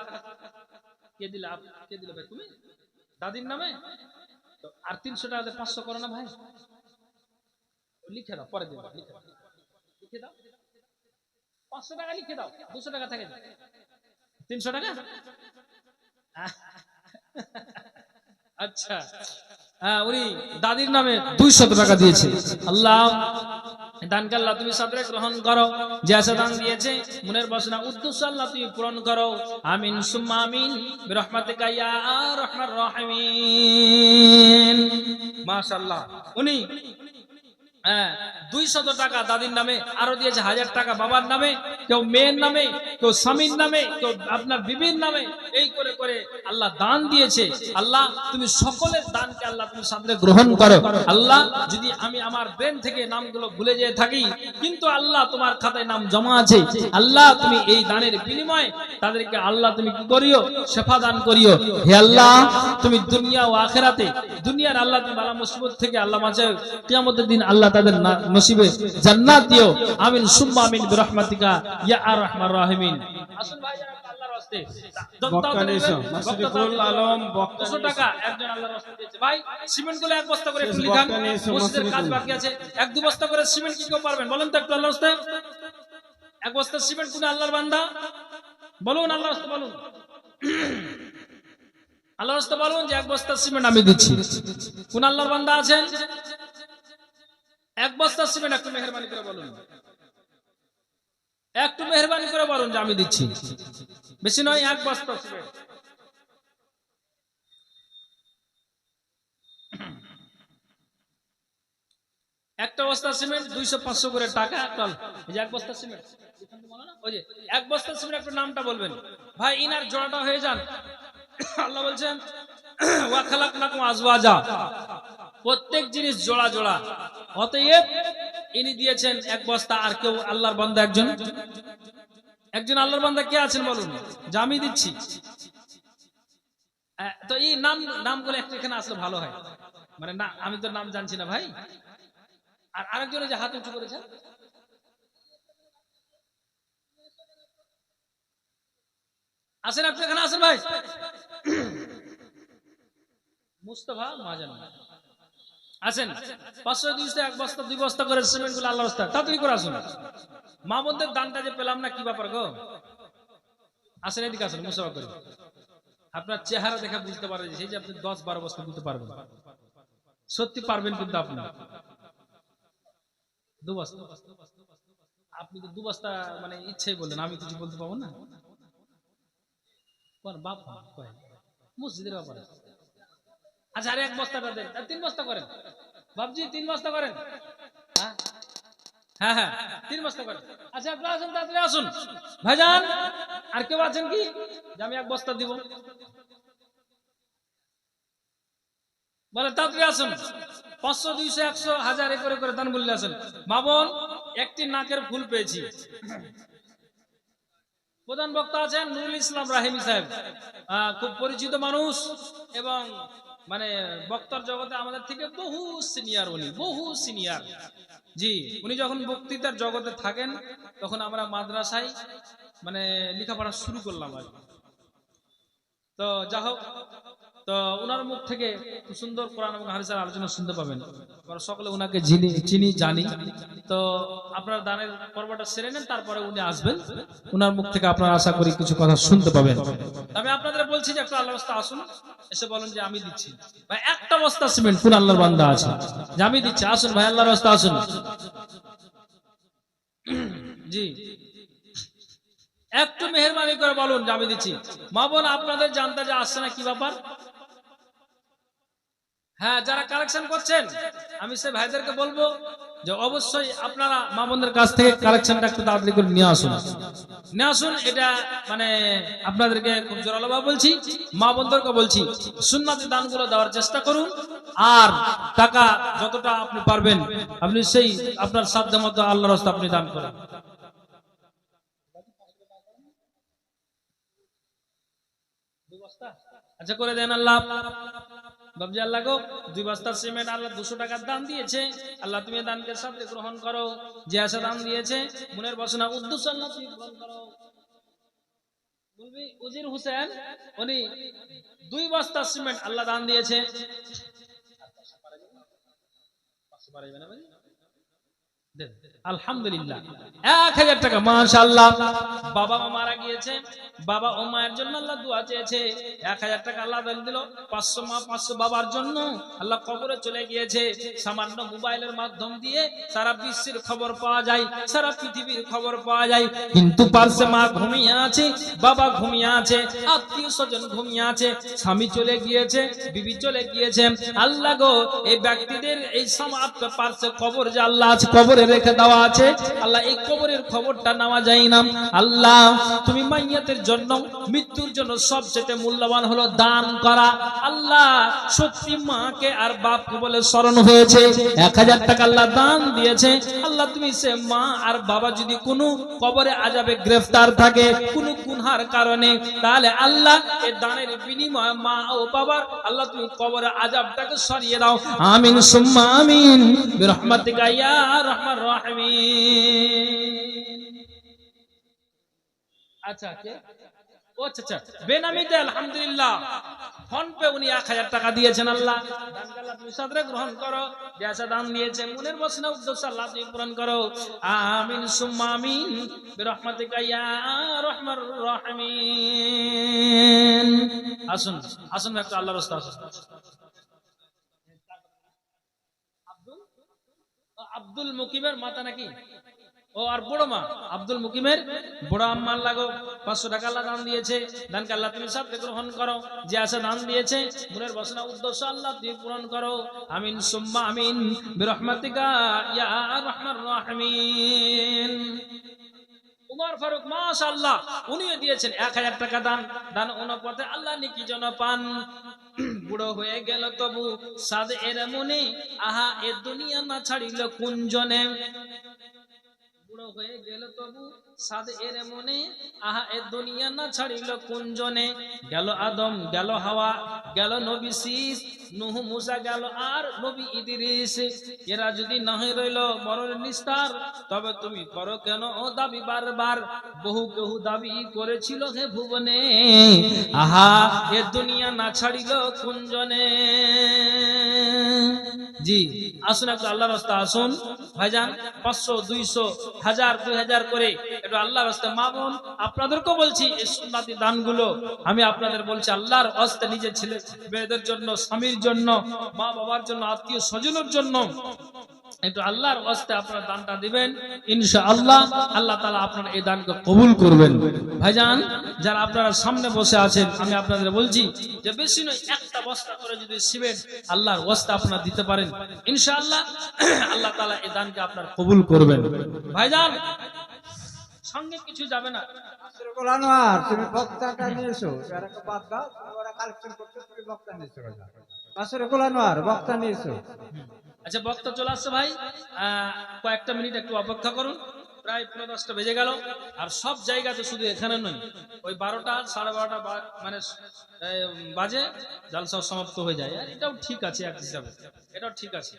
কে দিলে, কে দিলে ভাই? তুমি দাদির নামে তো। আর 300 টাকা 500 করো না ভাই, লিখে দাও, পরে দিন, লিখে দাও। 500 টাকা লিখে দাও, 200 টাকা থাকে, 300 টাকা। আচ্ছা, উনি দাদির নামে 200 টাকা দিয়েছে। আল্লাহ, দানকে আল্লাহ তুমি সাদরে গ্রহণ করো। যে আশা দান দিয়েছে, মনের বাসনা উদ্দেশ্য আল্লাহ তুমি পূরণ করো। আমিন সুম্মা আমিন, বিরহমাতিকা ইয়া আরহামার রাহিমিন। মাশাআল্লাহ। উনি 200 টাকা দাদির নামে, আরো দিয়েছে 1000 টাকা বাবার নামে, কেউ মেয়ের নামে, কেউ স্বামীর নামে, কেউ আপনার বিবির নামে, এই করে করে আল্লাহ দান দিয়েছে। আল্লাহ তুমি সকলের দানকে আল্লাহ তুমি সামনে গ্রহণ করো। আল্লাহ যদি আমি আমার ব্রেন থেকে নামগুলো ভুলে যেয়ে থাকি, কিন্তু আল্লাহ তোমার খাতায় নাম জমা আছে। আল্লাহ তুমি এই দানের বিনিময়ে তাদেরকে আল্লাহ তুমি কি করিও, শেফা দান করিও। হে আল্লাহ তুমি দুনিয়া ও আখিরাতে, দুনিয়ার আল্লাহ তুমি বালা মুসিবত থেকে আল্লাহ বাঁচাও, কিয়ামতের দিন আল্লাহ তাদের নসিবে জান্নাত দিও। আমিন সুম্মা আমিন বিরহমাতিকা ইয়া আর রাহমার রাহিমিন। আসুন ভাই আল্লাহর রাস্তে মাসুদুল আলম 200 টাকা একজন আল্লাহর রাস্তে দিয়েছে। ভাই সিমেন্ট গুলো এক বস্তা করে একটু লিখান, মসজিদের কাজ বাকি আছে। 1-2 বস্তা করে সিমেন্ট কি কেউ পারবেন বলেন তো একটু আল্লাহর রাস্তে? এক বস্তা সিমেন্ট কোন আল্লাহর বান্দা বলুন, আল্লাহর রাস্তে বলুন, আল্লাহর রাস্তে বলুন যে 1 বস্তা সিমেন্ট আমি দিচ্ছি। কোন আল্লাহর বান্দা আছেন? 1 বস্তা সিমেন্ট একটু মেহেরবানি করে বলুন, একটু মেহেরবানি করে বলুন যে আমি দিচ্ছি। বেশি নয়, 1 বস্তা সিমেন্ট। একটা বস্তা সিমেন্ট 200-500 করে টাকা। এই যে 1 বস্তা সিমেন্ট, ওই যে 1 বস্তা সিমেন্ট একটু নামটা বলবেন ভাই, ইনার জোড়াটা হয়ে যান। আল্লাহ বলছেন ওয়া খালাকনাকুম আজওয়াজা, প্রত্যেক জিনিস জোড়া জোড়া। অতএব ইনি দিয়েছেন 1 বস্তা। আর কেউ আল্লাহর বান্দা একজন আল্লাহর বান্দা কে আছেন বলুন যে আমি দিচ্ছি। তো এই নামগুলো একটু এখানে আসলে ভালো হয়, মানে না আমি তো নাম জানছি না ভাই। আর আরেকজনের যে হাত উঁচু করেছেন, আসেন আপনি এখানে আসেন ভাই। মুস্তাফা মাজান আসেন। 500-200 1 বস্তা 2 বস্তা করে সিমেন্ট গুলো আল্লাহর রাস্তায় তাড়াতাড়ি করে আসুন। মা বোনদের দানটা যে পেলাম না, কি ব্যাপার গো? আসেন এদিকে আসেন, মুসাফা করে। আপনার চেহারা দেখে বুঝতে পারবেন সেই যে আপনি 10-12 বস্তা দিতে পারবেন, সত্যি পারবেন। কিন্তু আপনি 2 বস্তা, আপনি তো 2 বস্তা মানে ইচ্ছেই বললেন, আমি কিছু বলতে পাবো না। বাপ মসজিদের ব্যাপারে আচ্ছা, আর 1 বস্তাটা দেন, 3 বস্তা করেন বাবজি, 3 বস্তা করেন। হ্যাঁ হ্যাঁ 3 বস্তা করেন। আচ্ছা আপনি আসুন, তাড়াতাড়ি আসুন ভাইজান। আর কেউ আছেন কি যে আমি 1 বস্তা দিব? বলে তাড়াতাড়ি আসুন। 500, 200, 100, 1000 করে করে দান বললে আসেন। মা বোন, একটি নাকের ফুল পেয়েছি। প্রধান বক্তা আছেন নুরুল ইসলাম রাহিমি সাহেব, খুব পরিচিত মানুষ এবং মানে বক্তার জগতে আমাদের থেকে বহু সিনিয়র। উনি বহু সিনিয়র। জি, উনি যখন বক্তৃতার জগতে থাকেন তখন আমরা মাদ্রাসায় মানে লেখাপড়া শুরু করলাম আর। তো যা হোক, তো উনার মুখ থেকে খুব সুন্দর কোরআন এবং হাদিসের আলোচনা শুনতে পাবেন। আমরা সকলে উনাকে চিনি জানি। তো আপনার দানের পর্বটা সেরে নেন, তারপরে উনি আসবেন। উনার মুখ থেকে আপনারা আশা করি কিছু কথা শুনতে পাবেন। আমি আপনাদের বলছি যে একটু আল্লাহর রাস্তায় আসুন, এসে বলুন যে আমি দিচ্ছি। ভাই 1টা বস্তা সিমেন্ট কোন আল্লাহর বান্দা আছে যে আমি দিচ্ছি? আসুন ভাই, আল্লাহর রাস্তায় আসুন। জি, একটু মেহেরবানি করে বলুন যে আমি দিচ্ছি। মা বোন আপনাদের জানতে যে আসছে না, কি ব্যাপার? হ্যাঁ, যারা কালেকশন করছেন আমি সে ভাইদেরকে বলবো যে অবশ্যই আপনারা মা বোনদের কাছ থেকে কালেকশনটা একটু তাড়াতাড়ি করে নিয়ে আসুন। এটা মানে আপনাদেরকে খুব জোরালো ভাবে বলছি, মা বোনদেরকে বলছি, সুন্নতি দানগুলো দেওয়ার চেষ্টা করুন। আর টাকা যতটা আপনি পারবেন আপনি সেই আপনার সাধ্য মতো আল্লাহর রাস্তায় আপনি দান করেন। আচ্ছা করে দেন আল্লাহ। বাবজি আল্লাহ গো, 2 বস্তা সিমেন্ট আল্লাহ 200 টাকার দান দিয়েছে। আল্লাহ তুমি দানকে সাথে গ্রহণ করো। যে আশা দান দিয়েছে মনের বাসনা উদ্দেশ্য আল্লাহ তুমি গ্রহণ করো। বলবি উজির হোসেন উনি 2 বস্তা সিমেন্ট আল্লাহ দান দিয়েছে। আলহামদুলিল্লাহ 1000 টাকা মাশাআল্লাহ। বাবা মা মারা গিয়েছে, বাবা ও মায়ের জন্য আল্লাহ দোয়া চেয়েছে, 1000 টাকা আল্লাহ দান দিল। 500 মা 500 বাবার জন্য আল্লাহ কবরে চলে গিয়েছে। সামান্য মোবাইলের মাধ্যম দিয়ে সারা বিশ্বের খবর পাওয়া যায়, সারা পৃথিবীর খবর পাওয়া যায়, কিন্তু পাশে মা ঘুমিয়ে আছে, বাবা ঘুমিয়ে আছে, আত্মীয় স্বজন ঘুমিয়ে আছে, স্বামী চলে গিয়েছে, বিবি চলে গিয়েছে। আল্লাহ গো, এই ব্যক্তিদের এই সমাপ্ত পাশে কবর যে আল্লাহ আছে, কবরে রেখে দেওয়া আছে। আল্লাহ এই কবরের খবরটা নেওয়া যায় না। আল্লাহ তুমি মাইয়াতের জন্য, মৃত্যুর জন্য সবচেয়ে মূল্যবান হলো দান করা। আল্লাহ সত্যি মাকে আর বাপকে বলে স্মরণ হয়েছে, 1000 টাকা আল্লাহ দান দিয়েছে। আল্লাহ তুমি সে মা আর বাবা যদি কোনো কবরে আযাবে গ্রেফতার থাকে কোনো গুনহার কারণে, তাহলে আল্লাহ এই দানের বিনিময়ে মা ও বাবার আল্লাহ তুমি কবরে আযাবটাকে সরিয়ে দাও। আমিন সুম্মা আমিন বিরহমাতিকা ইয়া আরহামার রাহিমিন। আচ্ছা কে? ও আচ্ছা, বেনামিতে আলহামদুলিল্লাহ ফোন পে উনি 1000 টাকা দিয়েছেন। আল্লাহ দানকে আল্লাহ তুমি সাদরে গ্রহণ করো। যা দান দিয়েছে মনের বাসনা উদ্দেশ্য আল্লাহ তুমি পূরণ করো। আমিন সুম্মা আমিন বিরহমাতিকা ইয়া আরহামার রাহিমিন। আসুন আসুন একটা আল্লাহর রাস্তা আসুন। আব্দুল মুকিমের মাতা নাকি? ও আর বড় মা আব্দুল মুকিমের বড় আম্মার লাগো 500 টাকা আল্লাহ দান দিয়েছে। দানকে আল্লাহ তুমি সাথে গ্রহণ করো। যে আছে দান দিয়েছে মনের বাসনা উদ্দেশ্য আল্লাহ তুমি পূরণ করো। আমিন সুম্মা আমিন বিরহমাতিকা ইয়া আরহামার রাহিমিন। উমর ফারুক মাশাআল্লাহ উনিও দিয়েছেন 1000 টাকা দান। দান অনুপাতে আল্লাহ নেকি জন পান। বুড়ো হয়ে গেল তবু সাদ এর মনে, আহা এ দুনিয়া না ছাড়িল কুঞ্জনে। বুড়ো হয়ে গেল তবু সাদ এর মনে, আহা এ দুনিয়া না ছাড়িল কুঞ্জনে। গেল আদম গেল হাওয়া গেল নবী শীষ, নূহ মুসা গেল আর নবী ইদ্রিস। এরা যদি না হয়ে রইল মরণের নিস্তার, তবে তুমি করো কেন ও দাবি বারবার? বহু কেউ দাবি করেছিল হে ভুবনে, আহা এ দুনিয়া না ছাড়িল কুঞ্জনে। জি আসুন একটু আল্লাহর রাস্তা আসুন ভাইজান। 500 200 1000 2000 করে একটু আল্লাহর রাস্তায় মা বোন আপনাদেরকেও বলছি এই সুন্নাতি দানগুলো আমি আপনাদের বলছি আল্লাহর রাস্তায়, নিজের ছেলে মেয়েদের জন্য, স্বামীর জন্য, মা বাবার জন্য, আত্মীয় স্বজনের জন্য একটু আল্লাহর রাস্তায় আপনারা দানটা দিবেন। ইনশাআল্লাহ আল্লাহ তাআলা আপনার এই দানকে কবুল করবেন। ভাইজান যারা আপনারা সামনে বসে আছেন আমি আপনাদের বলছি যে বেশি নয় একটা বস্তা করে যদি সিমেন্ট আল্লাহর রাস্তায় আপনারা দিতে পারেন ইনশাআল্লাহ আল্লাহ তাআলা এই দানকে আপনার কবুল করবেন। ভাইজান সঙ্গে কিছু যাবে না। আনোয়ার তুমি বক্তাটা নিয়ে এসো, যারা বাদ দাও ওরা কালেকশন করতে, তুমি বক্তা নিয়ে এসো। মাসুরুল আনোয়ার বক্তা নিয়ে এসো। আচ্ছা বক্তা চলে আসছে ভাই, কয়েকটা মিনিট একটু অপেক্ষা করুন। প্রায় 10:30 বেজে গেল। আর সব জায়গাতে শুধু এখানে নয়, ওই 12টা 12:30 মানে বাজে জালসা সমাপ্ত হয়ে যায়। আর এটাও ঠিক আছে এক হিসাবে, এটাও ঠিক আছে।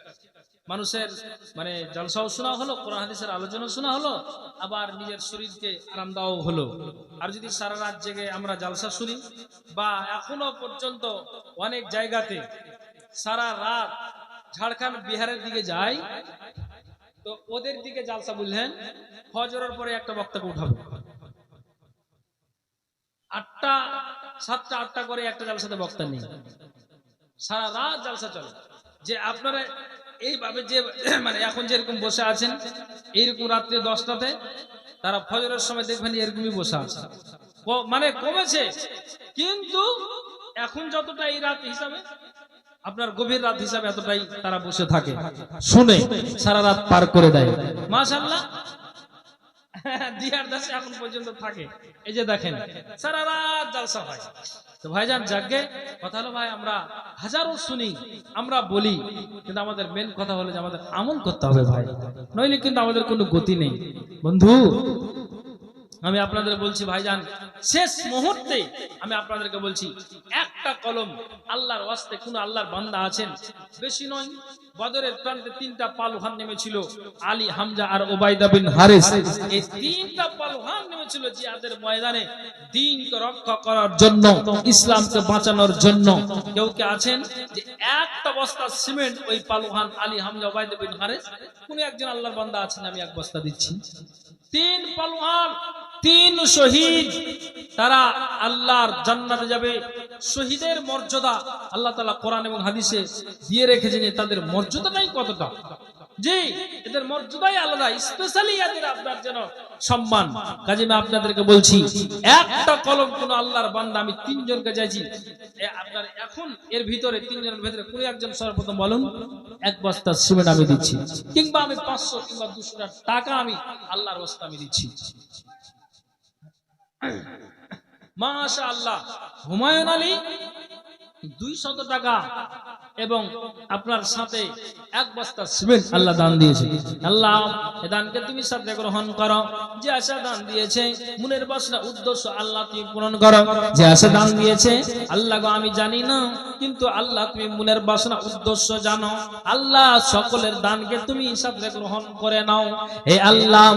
মানুষের মানে জালসাও শোনা হলো, কোরআন হাদিসের আলোচনা শোনা হলো, আবার নিজের শরীরকে আরাম দেওয়াও হলো। আর যদি সারা রাত জেগে আমরা জালসা শুনি, বা এখনো পর্যন্ত অনেক জায়গাতে সারা রাত ঝাড়খণ্ড বিহারের দিকে যাই, তো ওদের দিকে জালসা বুঝলেন ফজরের পরে একটা বক্তাকে উঠাবে 8টা 7টা 8টা করে একটা জালসাতে বক্তা নেই, সারা রাত জালসা চলে। যে আপনারা এইভাবে যে মানে এখন যেরকম বসে আছেন এইরকম রাত্রি 10টাতে তারা ফজরের সময় দেখবেন এরকমই বসে আছে। মানে কমেছে, কিন্তু এখন যতটা এই রাত হিসাবে আপনার গভীর রাত হিসাবে এতটাই তারা বসে থাকে, শুনে সারা রাত পার করে দেয়। মাশাআল্লাহ দিয়ার দাসে এখন পর্যন্ত থাকে। এই যে দেখেন সারা রাত জালসা হয়। তো ভাইজান জাগে কথা হলো ভাই আমরা হাজারো শুনি, আমরা বলি, কিন্তু আমাদের মেন কথা হলো যে আমাদের আমল করতে হবে ভাই, নইলে কিন্তু আমাদের কোনো গতি নেই। বন্ধু আমি আপনাদের বলছি ভাইজান, শেষ মুহূর্তে আমি আপনাদেরকে বলছি একটা কলম আল্লাহর ওয়াস্তে কোন আল্লাহর বান্দা আছেন, বেশি নয়, বদরের প্রান্তে 3টা পালুহান নেমেছিল, আলী, হামজা আর উবাইদা বিন হারিস। এই 3টা পালুহান নেমেছিল জিহাদের ময়দানে দ্বীনকে রক্ষা করার জন্য, ইসলামকে বাঁচানোর জন্য। কেউ কে আছেন যে একটা বস্তা সিমেন্ট ওই পালুহান আলী, হামজা, উবাইদা বিন হারিস কোন একজন আল্লাহর বান্দা আছেন? আমি এক বস্তা দিচ্ছি। 3 পালুহান, 3 শহীদ, তারা আল্লাহর জান্নাতে যাবে। শহীদের মর্যাদা আল্লাহ তাআলা কোরআন এবং হাদিসে দিয়ে রেখেছেন, তাদের মর্যাদাটাই কতটা। জি এদের মর্যাদাই আলাদা, স্পেশালি এদের আপনার যেন সম্মান। কাজে আমি আপনাদেরকে বলছি, একটা কলম কোন আল্লাহর বান্দা, আমি তিনজনকে চাইছি আপনার এখন এর ভিতরে তিনজনের ভিতরে কোন একজন সর্বপ্রথম বলুন এক বস্তা সিমেন্ট আমি দিচ্ছি, কিংবা আমি 500 কিংবা 200 টাকা আমি আল্লাহর ওয়াস্তে আমি দিচ্ছি। মাশাআল্লাহ, হুমায়ুন আলী 200 টাকা এবং আপনার সাথে এক বস্তা সিমেন্ট আল্লাহ দান দিয়েছে। আল্লাহ এই দানকে তুমি সাথে গ্রহণ করো। যে আশা দান দিয়েছে মনের বাসনা উদ্দেশ্য আল্লাহ তুমি পূরণ করো। যে আশা দান দিয়েছে আল্লাহ গো আমি জানি না, কিন্তু আল্লাহ তুমি মনের বাসনা উদ্দেশ্য জানো। আল্লাহ সকলের দানকে তুমি সাথে গ্রহণ করে নাও। হে আল্লাহ,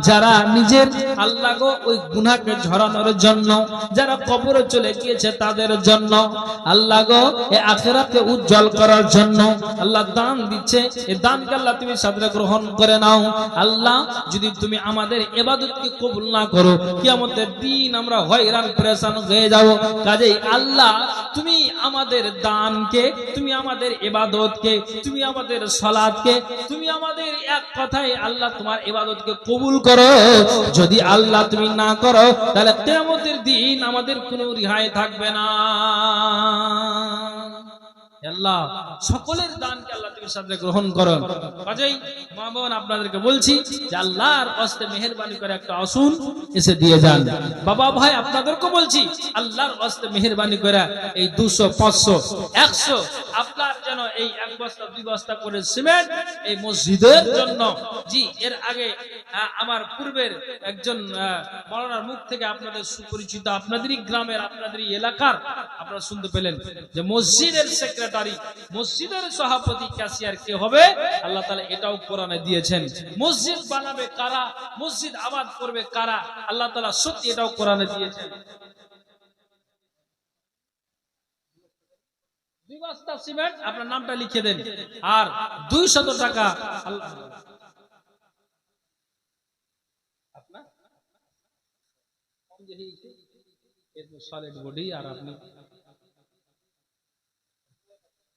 যারা নিজের আল্লাহ গো ওই গুনাহকে ঝরানোর জন্য, যারা কবরে চলে গিয়েছে তাদের জন্য, আল্লাহ গো এই আখিরাতে উজ্জ্বল করার জন্য আল্লাহ দান দিচ্ছে, এই দানকে আল্লাহ তুমি সাদরে গ্রহণ করে নাও। আল্লাহ যদি তুমি আমাদের ইবাদতকে কবুল না করো, কিয়ামতের দিন আমরা হয়রান পেরেশান হয়ে যাব। কাজেই আল্লাহ তুমি আমাদের দানকে, তুমি আমাদের ইবাদতকে, তুমি আমাদের সালাতকে, তুমি আমাদের এক কথায় আল্লাহ তোমার ইবাদতকে কবুল করো। যদি আল্লাহ তুমি না করো তাহলে কিয়ামতের দিন আমাদের কোনো রেহাই থাকবে না। আল্লাহ সকলের দানকে আল্লাহ তুমি সাথে গ্রহণ করো। কাজেই মা বোন আপনাদেরকে বলছি যে আল্লাহর ওয়াস্তে মেহেরবানি করে একটা আসুন এসে দিয়ে যান। বাবা ভাই আপনাদেরকে বলছি আল্লাহর ওয়াস্তে মেহেরবানি করে এই 200 500 100 আপনার যেন এই এক বস্তা 2 বস্তা করে সিমেন্ট এই মসজিদের জন্য। জি, এর আগে আমার পূর্বের একজন মাওলানার মুখ থেকে আপনাদের সুপরিচিত, আপনাদেরই গ্রামের, আপনাদেরই এলাকার আপনারা শুনতে পেলেন যে মসজিদের সেক্রেটারি, মসজিদের সভাপতি, ক্যাশিয়ার কে হবে আল্লাহ তাআলা এটাও কোরআনে দিয়েছেন। মসজিদ বানাবে কারা, মসজিদ আবাদ করবে কারা, আল্লাহ তাআলা সত্যি এটাও কোরআনে দিয়েছেন। 2 বস্তা সিমেন্ট আপনার নামটা লিখে দেন আর 200 টাকা আল্লাহ আপনার সলিড বডি আর আপনি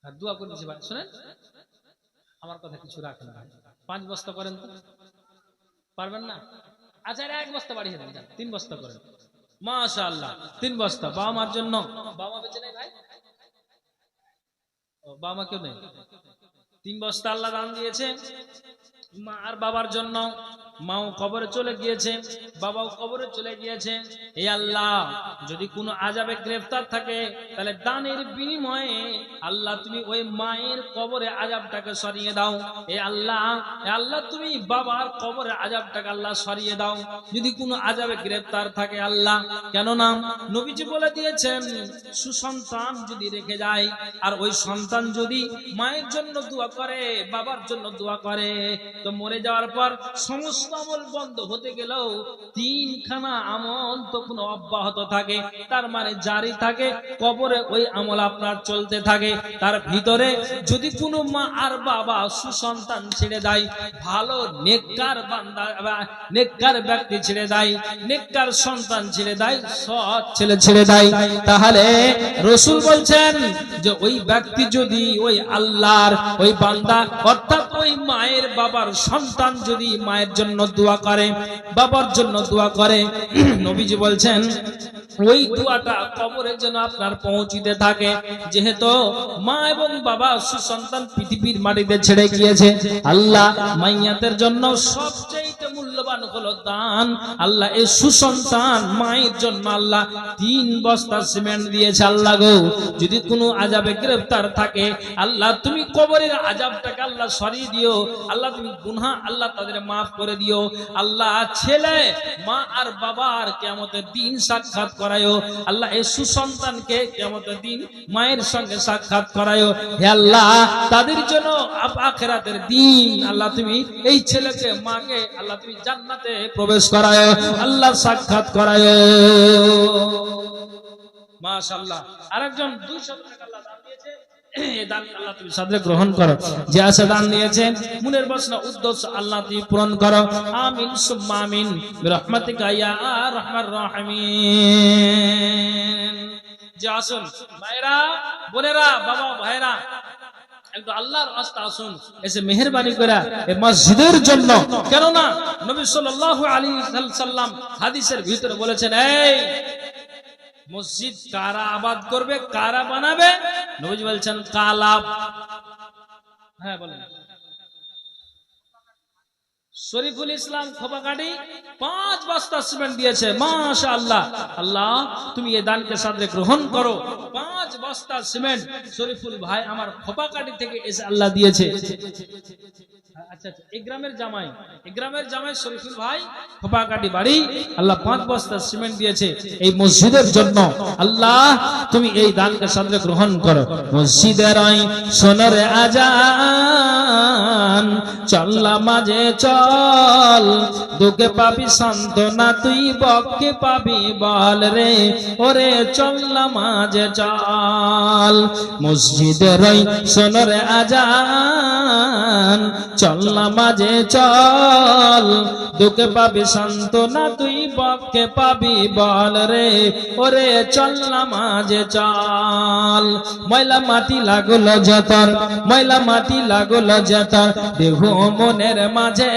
আর দোয়া করে দিয়েছি। শুনেন আমার কথা কিছু রাখেন না, 5 বস্তা করেন তো পারবেন না? আচ্ছা 1 বস্তা বাড়িয়ে দেন, 3 বস্তা করেন। মাশাআল্লাহ 3 বস্তা বাবা মার জন্য। বাবা বেঁচে নেই ভাই? ও বাবা মা কেউ নেই। 3 বস্তা আল্লাহ দান দিয়েছে মা আর বাবার জন্য। মাও কবরে চলে গিয়েছে, বাবাও কবরে চলে গিয়েছে। এই আল্লাহ যদি কোনো আযাবে গ্রেফতার থাকে তাহলে দানের বিনিময়ে আল্লাহ তুমি ওই মায়ের কবরে আযাবটাকে সরিয়ে দাও। এই আল্লাহ, আল্লাহ তুমি বাবার কবরে আযাবটাকে আল্লাহ সরিয়ে দাও যদি কোনো আযাবে গ্রেফতার থাকে আল্লাহ। কেন না নবীজি বলে দিয়েছেন সুসন্তান যদি রেখে যায় আর ওই সন্তান যদি মায়ের জন্য দোয়া করে, বাবার জন্য দোয়া করে, তো মরে যাওয়ার পর সমস্ত আমল বন্ধ হতে গেলেও 3খানা আমল তখন অব্যাহত থাকে, তার মানে জারি থাকে, কবরে ওই আমল আপনার চলতে থাকে। তার ভিতরে যদি কোনো মা আর বাবা সুসন্তান ছেড়ে দেয়, ভালো নেককার বান্দা নেককার ব্যক্তি ছেড়ে দেয়, নেককার সন্তান ছেড়ে দেয়, সৎ ছেলে ছেড়ে দেয়, তাহলে রাসূল বলছেন যে ওই ব্যক্তি যদি ওই আল্লাহর ওই বান্দা অর্থাৎ ওই মায়ের বাবার সন্তান যদি মায়ের জন্য দোয়া করে, বাবার জন্য দোয়া করে, নবীজি বলছেন ওই দোয়াটা কবরে যেন আপনার পৌঁছিতে থাকে। যেহেতু মা এবং বাবা সুসন্তান পৃথিবীর মাটিতে ছেড়ে গিয়েছে, আল্লাহ মাইয়াতের জন্য সবচেয়ে মূল্যবান হলো দান। আল্লাহ এই সুসন্তান মায়ের জন্য আল্লাহ 3 বস্তা সিমেন্ট দিয়েছে। আল্লাহ গো যদি কোনো আযাবে গ্রেফতার থাকে আল্লাহ তুমি কবরের আযাবটাকে আল্লাহ সরিয়ে দিও। আল্লাহ তুমি গুনাহ আল্লাহ তাদের মাফ করে দিও। আল্লাহ ছেলে মা আর বাবার কিয়ামতের দিন সাক্ষাৎ করায়ো। আল্লাহ এই সুসন্তানকে কিয়ামতের দিন মায়ের সঙ্গে সাক্ষাৎ করায়ো। হে আল্লাহ তাদের জন্য আখিরাতের দিন আল্লাহ তুমি এই ছেলেকে মাকে আল্লাহ তুমি জান্নাতে প্রবেশ করায়ো, আল্লাহ সাক্ষাৎ করায়ো। মাশাআল্লাহ। আরেকজন 200 টাকা আল্লাহ দান দিয়েছে, এই দান আল্লাহ তুমি সাদরে গ্রহণ করো। যে আছে দান দিয়েছেন মনের বাসনা উদ্দেশ্য আল্লাহ তুমি পূরণ করো। আমিন সুম্মা আমিন বিরহমাতিকা ইয়া আরহামার রাহিমিন। যে আসুন মায়েরা, বোনেরা, বাবা ভাইরা, একটু আল্লাহর রাস্তা আসুন, এসে মেহেরবানি করে এই মসজিদের জন্য, কেননা নবী সাল্লাল্লাহু আলাইহি সাল্লাম হাদিসের ভিতরে বলেছেন, এই মসজিদ কারা আবাদ করবে, কারা বানাবে? নবীজি বলছেন কালাব। হ্যাঁ বলেন। শরীফুল ইসলাম খোপাকাটি 5 বস্তা সিমেন্ট দিয়েছে, মাশাআল্লাহ। আল্লাহ তুমি এই দানকে সাদরে গ্রহণ করো। 5 বস্তা সিমেন্ট শরীফুল ভাই আমার খোপাকাটি থেকে এসে আল্লাহ দিয়েছে। আচ্ছা আচ্ছা, এই গ্রামের জামাই শরীফুল ভাই খোপাকাটি বাড়ি, আল্লাহ 5 বস্তা সিমেন্ট দিয়েছে এই মসজিদের জন্য। আল্লাহ তুমি এই দানকে সাদরে গ্রহণ করো। মসজিদের ওই সোনার আজান, চল্লা মাঝে চল, দুঃখে পাবি সান্ত্বনা, তুই বক্ষে পাবি বল রে, ওরে চল্লা মাঝে চল। মসজিদের ওই সোনার আজান, চল্লা মাঝে চল, দুঃখে পাবি সান্ত্বনা, তুই বক্ষে পাবি বল রে, ওরে চল্লা মাঝে চল। ময়লা মাটি লাগলো যতর, ময়লা মাটি লাগলো যতর, দেহ মনের মাঝে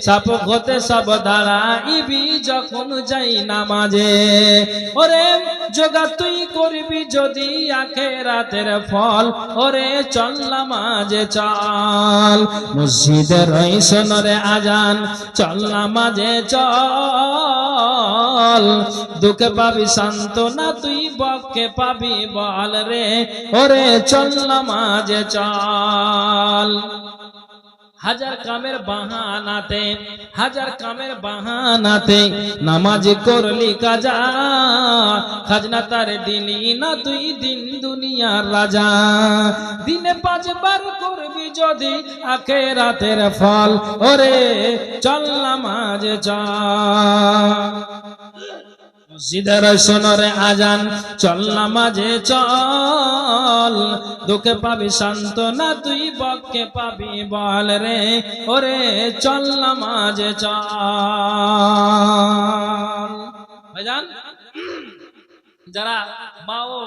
সাপ হতে সব দাঁড়াইবি যখন যাই নামাজে, ওরে যোগা তুই করবি যদি আখিরাতের ফল, ওরে চল নামাজে চল। মসজিদের ওই সোনারে আজান, চল নামাজে চল, দুঃখে পাবি সান্ত্বনা, তুই বক্ষে পাবি বল রে, ওরে চল নামাজে চল। হাজার কামের বাহানাতে, হাজার কামের বাহানাতে নামাজ করলি কাজা, খাজনা তার দিলি না তুই দিন দুনিয়ার রাজা। দিনে 5 বার করবি যদি আখিরাতের ফল, ওরে চল নামাজে চল। মসজিদের সোনারে আজান, চল নামাজে চল, দুঃখে পাবি সান্ত্বনা, তুই বক্ষে পাবি বল রে, ওরে চল নামাজে চল। ভাইজান, যারা মা ও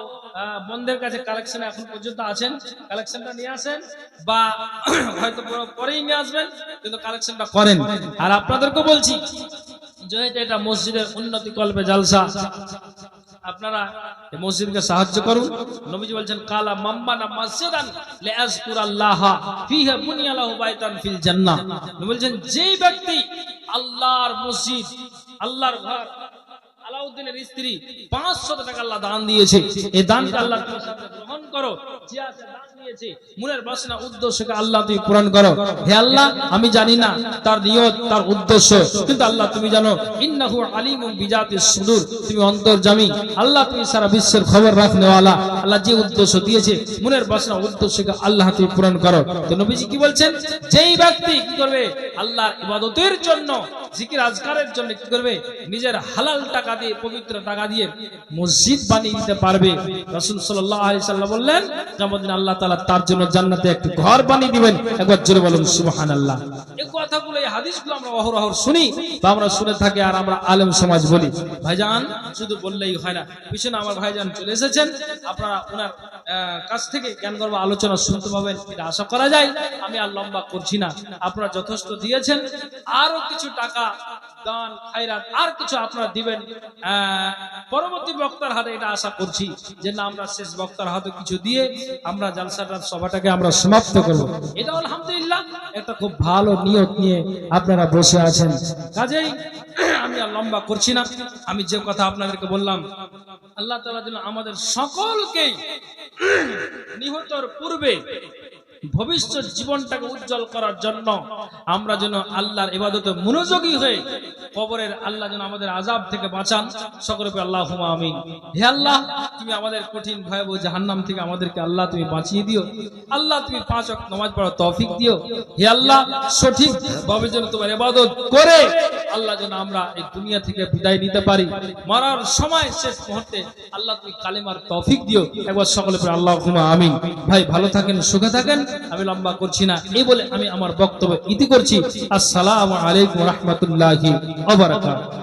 বোনদের কাছে কালেকশন এখন পর্যন্ত আছেন, কালেকশনটা নিয়ে আসেন, বা হয়তো পরেই নিয়ে আসবেন, কিন্তু কালেকশনটা করেন। আর আপনাদেরকে বলছি, যেহেতু এটা মসজিদের উন্নতি কল্পে জালসা, আপনারা এই মসজিদকে সাহায্য করুন। নবীজি বলছেন কালা মাম্মানা মসজিদান লিআযকুরাল্লাহ ফিহা বুনিয়া লাহু বাইতান ফিল জান্নাহ। নবী বলছেন যেই ব্যক্তি আল্লাহর মসজিদ, আল্লাহর ঘর, আলাউদ্দিনের স্ত্রী 500 টাকা আল্লাহ দান দিয়েছে, এই দানকে আল্লাহ তুমি গ্রহণ করো। যে আছে দান দিয়েছে, মনের বাসনা উদ্দেশ্যকে আল্লাহ তুমি পূরণ করো। হে আল্লাহ, আমি জানি না তার নিয়ত, তার উদ্দেশ্য, কিন্তু আল্লাহ তুমি জানো। ইন্নাহু আলিমুম বিজাতিস সুদূর, তুমি অন্তর্যামী। আল্লাহ তুমি সারা বিশ্বের খবর রাখনেওয়ালা। আল্লাহ যে উদ্দেশ্য দিয়েছে, মনের বাসনা উদ্দেশ্যকে আল্লাহ তুমি পূরণ করো। তো নবীজি কি বলছেন, যেই ব্যক্তি কি করবে আল্লাহর ইবাদতের জন্য, জিকির আজকারের জন্য কি করবে, নিজের হালাল টাকা দিয়ে, পবিত্র টাকা দিয়ে মসজিদ বানিয়ে দিতে পারবে। রাসূল সাল্লাল্লাহু আলাইহি সাল্লাম বললেন, কিয়ামতের দিন আল্লাহ তাআলা তার জন্য জান্নাতে একটি ঘর বানিয়ে দিবেন। একবার জোরে বলুন সুবহানাল্লাহ। এই কথাগুলো, এই হাদিসগুলো আমরা অহরহ শুনি, বা আমরা শুনে থাকি, আর আমরা আলেম সমাজ বলি। ভাইজান, শুধু বললেই হয় না, পিছনে আমার ভাইজান চলে এসেছেন, আপনারা ওনার কাছ থেকে জ্ঞান গর্ব আলোচনা শুনতে পাবেন, এটা আশা করা যায়। আমি আর লম্বা করছি না, আপনারা যথেষ্ট দিয়েছেন, আরো কিছু টাকা দান খায়রাত আর কিছু আপনারা দিবেন পরবর্তী বক্তার হাতে, এটা আশা করছি যে না, আমরা শেষ বক্তার হাতে কিছু দিয়ে আমরা জালসাটার সভাটাকে আমরা সমাপ্ত করব। এটা আলহামদুলিল্লাহ একটা খুব ভালো নিয়ত নিয়ে আপনারা বসে আছেন। কাজেই আমি আর লম্বা করছি না, আমি যে কথা আপনাদেরকে বললাম, আল্লাহ তাআলা যেন আমাদের সকলকে নিহতর পূর্বে ভবিষ্যৎ জীবনটাকে উজ্জ্বল করার জন্য আমরা যেন আল্লাহর ইবাদতে মনোযোগী হয়ে কবরের আল্লাহ যেন আমাদের আযাব থেকে বাঁচান। সকলে বলি আল্লাহুম্মা আমিন। হে আল্লাহ, তুমি আমাদের কঠিন ভয়াবহ জাহান্নাম থেকে আমাদেরকে আল্লাহ তুমি বাঁচিয়ে দিও। আল্লাহ তুমি 5 ওয়াক্ত নামাজ পড়ার তৌফিক দিও। হে আল্লাহ, সঠিক ভাবে যেন তোমার ইবাদত করে আল্লাহ যেন আমরা এই দুনিয়া থেকে বিদায় নিতে পারি। মরার সময় শেষ মুহূর্তে আল্লাহ তুমি কালেমার তৌফিক দিও। একবার সকলে বলি আল্লাহুম্মা আমিন। ভাই ভালো থাকেন, সুখে থাকেন, আমি লম্বা করছি না, এই বলে আমি আমার বক্তব্য ইতি করছি। আসসালামু আলাইকুম ওয়া রাহমাতুল্লাহি ওয়া বারাকাতুহু।